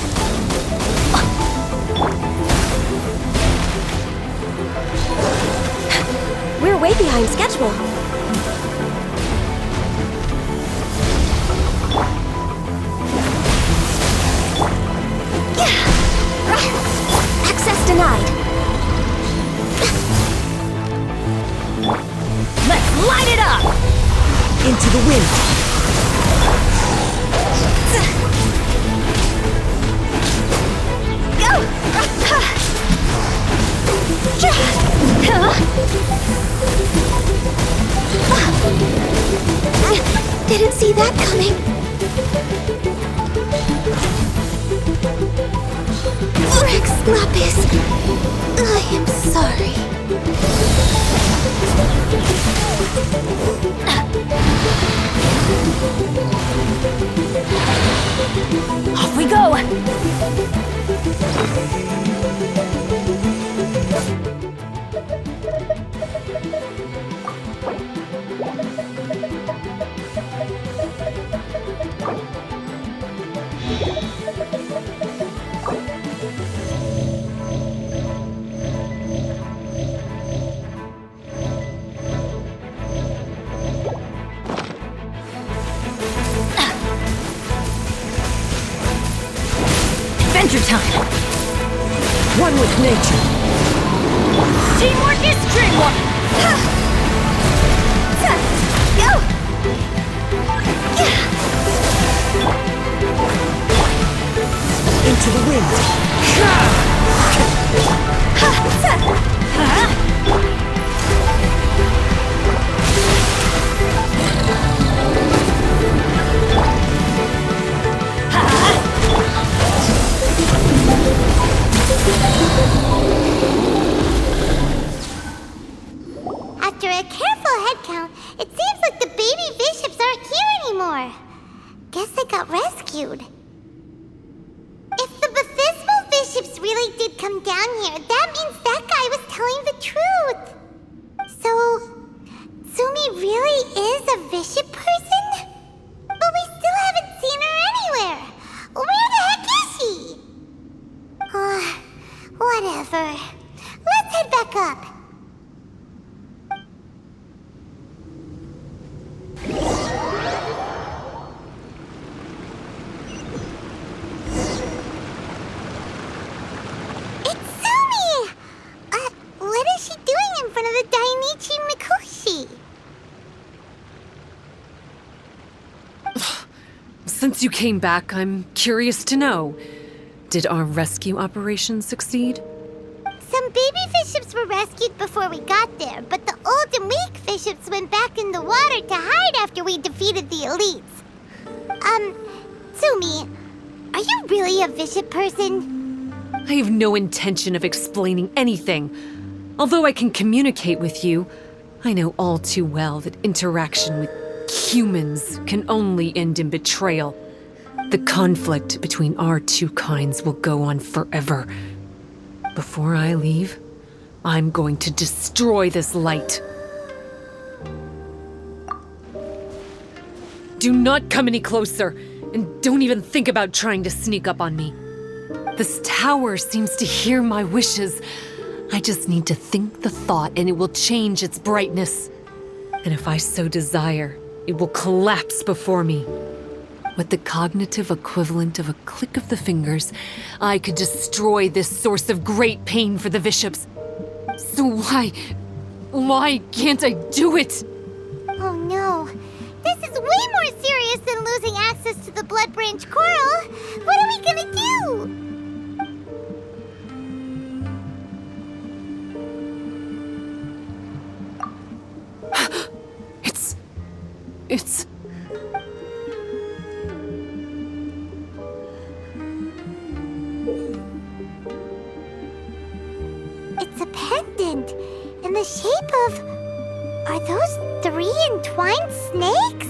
We're way behind schedule. Access denied. Let's light it up! Into the wind! Didn't see that coming. Rex Lapis, I am sorry. Off we go! one with nature. Teamwork is dreamwork! Go! Into the wind. After a careful head count, it seems like the baby bishops aren't here anymore. Guess they got rescued. If the Baptismal bishops really did come down here, that means that guy was telling the truth. So, Tsumi really is a bishop person? But we still haven't seen her anywhere. Where the heck is she? Whatever. Let's head back up. What is she doing in front of the Dainichi Mikoshi? Since you came back, I'm curious to know. Did our rescue operation succeed? Some baby bishops were rescued before we got there, but the old and weak bishops went back in the water to hide after we defeated the elites. Tsumi, are you really a bishop person? I have no intention of explaining anything. Although I can communicate with you, I know all too well that interaction with humans can only end in betrayal. The conflict between our two kinds will go on forever. Before I leave, I'm going to destroy this light. Do not come any closer, and don't even think about trying to sneak up on me. This tower seems to hear my wishes. I just need to think the thought and it will change its brightness. And if I so desire, it will collapse before me. With the cognitive equivalent of a click of the fingers, I could destroy this source of great pain for the bishops. So why can't I do it? Oh no. This is way more serious than losing access to the Blood Branch Coral. What are we gonna do? It's... It's a pendant in the shape of... Are those 3 entwined snakes?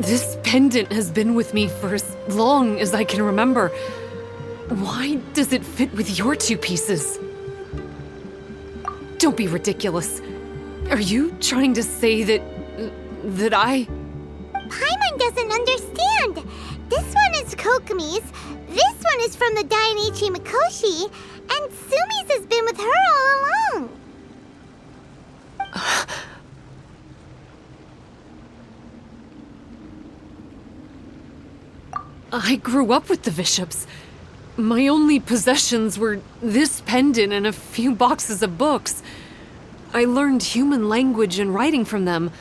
This pendant has been with me for as long as I can remember. Why does it fit with your 2 pieces? Don't be ridiculous. Are you trying to say that I... Paimon doesn't understand. This one is Kokomi's, this one is from the Dainichi Mikoshi, and Sumi's has been with her all along. I grew up with the bishops. My only possessions were this pendant and a few boxes of books. I learned human language and writing from them.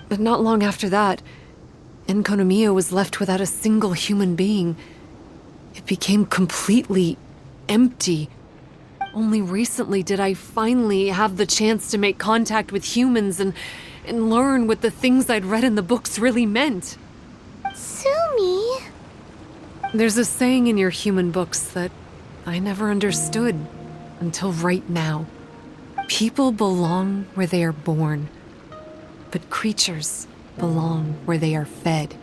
But not long after that, Enkonomiya was left without a single human being. It became completely empty. Only recently did I finally have the chance to make contact with humans and learn what the things I'd read in the books really meant. Sumi? There's a saying in your human books that I never understood until right now. People belong where they are born, but creatures belong where they are fed.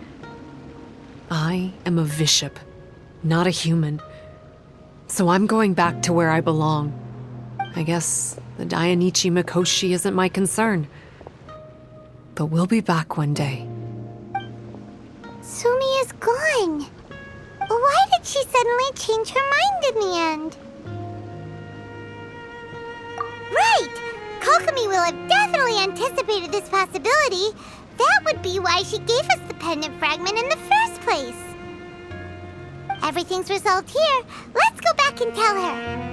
I am a bishop, not a human. So I'm going back to where I belong. I guess the Dainichi Mikoshi isn't my concern. But we'll be back one day. Sumi is gone. Why did she suddenly change her mind in the end? Right! Kokomi will have definitely anticipated this possibility. That would be why she gave us the pendant fragment in the first place. everything's resolved here, let's go back and tell her.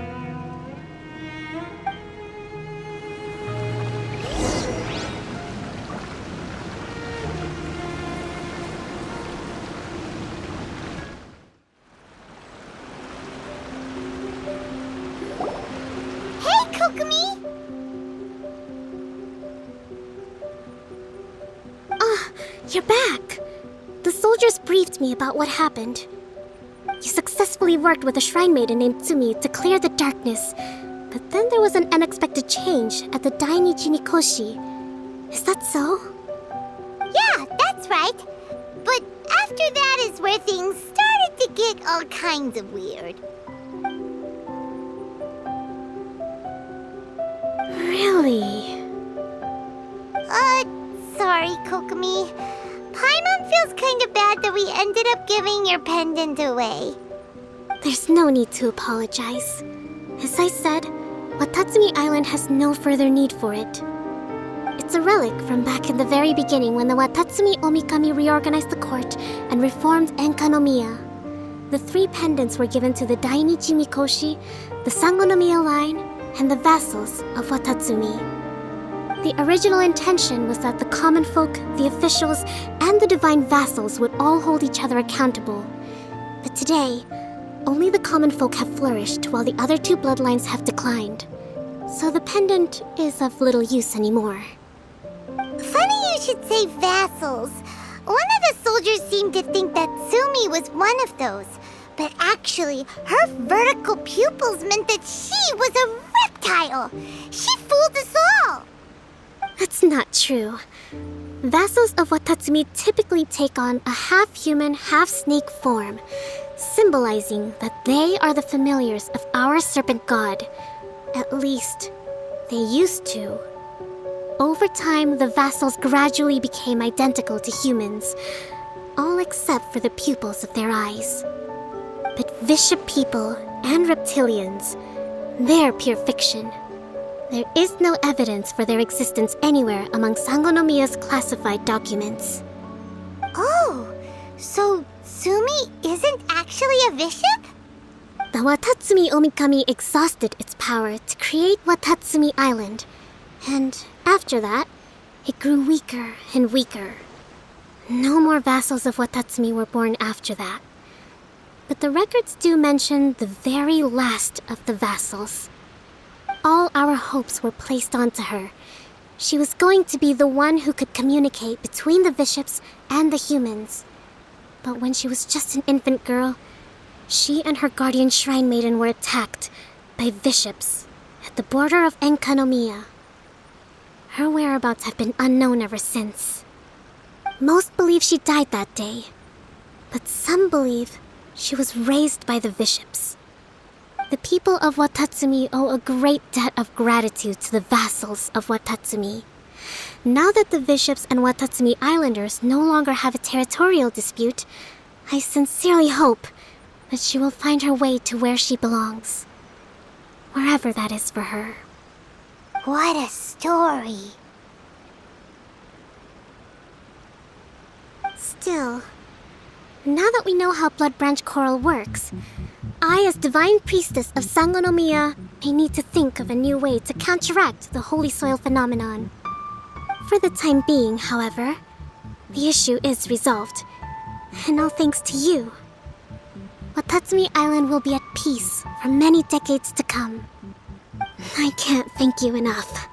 Hey, Kokomi! You're back! The soldiers briefed me about what happened. You successfully worked with a shrine maiden named Tsumi to clear the darkness, but then there was an unexpected change at the Dainichi Mikoshi. Is that so? Yeah, that's right. But after that is where things started to get all kinds of weird. Really? Sorry, Kokomi. Paimon feels kinda bad that we ended up giving your pendant away. There's no need to apologize. As I said, Watatsumi Island has no further need for it. It's a relic from back in the very beginning when the Watatsumi Omikami reorganized the court and reformed Enkanomiya. The 3 pendants were given to the Dainichi Mikoshi, the Sangonomiya line, and the vassals of Watatsumi. The original intention was that the common folk, the officials, and the divine vassals would all hold each other accountable. But today, only the common folk have flourished while the other 2 bloodlines have declined. So the pendant is of little use anymore. Funny you should say vassals. One of the soldiers seemed to think that Tsumi was one of those. But actually, her vertical pupils meant that she was a reptile. She fooled us all. That's not true. Vassals of Watatsumi typically take on a half-human, half-snake form, symbolizing that they are the familiars of our serpent god. At least, they used to. Over time, the vassals gradually became identical to humans, all except for the pupils of their eyes. But Bishop people and reptilians, they're pure fiction. There is no evidence for their existence anywhere among Sangonomiya's classified documents. Oh, so Tsumi isn't actually a bishop? The Watatsumi Omikami exhausted its power to create Watatsumi Island, and after that, it grew weaker and weaker. No more vassals of Watatsumi were born after that. But the records do mention the very last of the vassals. All our hopes were placed onto her. She was going to be the one who could communicate between the bishops and the humans. But when she was just an infant girl, she and her guardian shrine maiden were attacked by bishops at the border of Enkanomiya. Her whereabouts have been unknown ever since. Most believe she died that day, but some believe she was raised by the bishops. The people of Watatsumi owe a great debt of gratitude to the vassals of Watatsumi. Now that the bishops and Watatsumi Islanders no longer have a territorial dispute, I sincerely hope that she will find her way to where she belongs. Wherever that is for her. What a story. Still, now that we know how Blood Branch Coral works, I, as Divine Priestess of Sangonomiya, may need to think of a new way to counteract the Holy Soil phenomenon. For the time being, however, the issue is resolved, and all thanks to you. Watatsumi Island will be at peace for many decades to come. I can't thank you enough.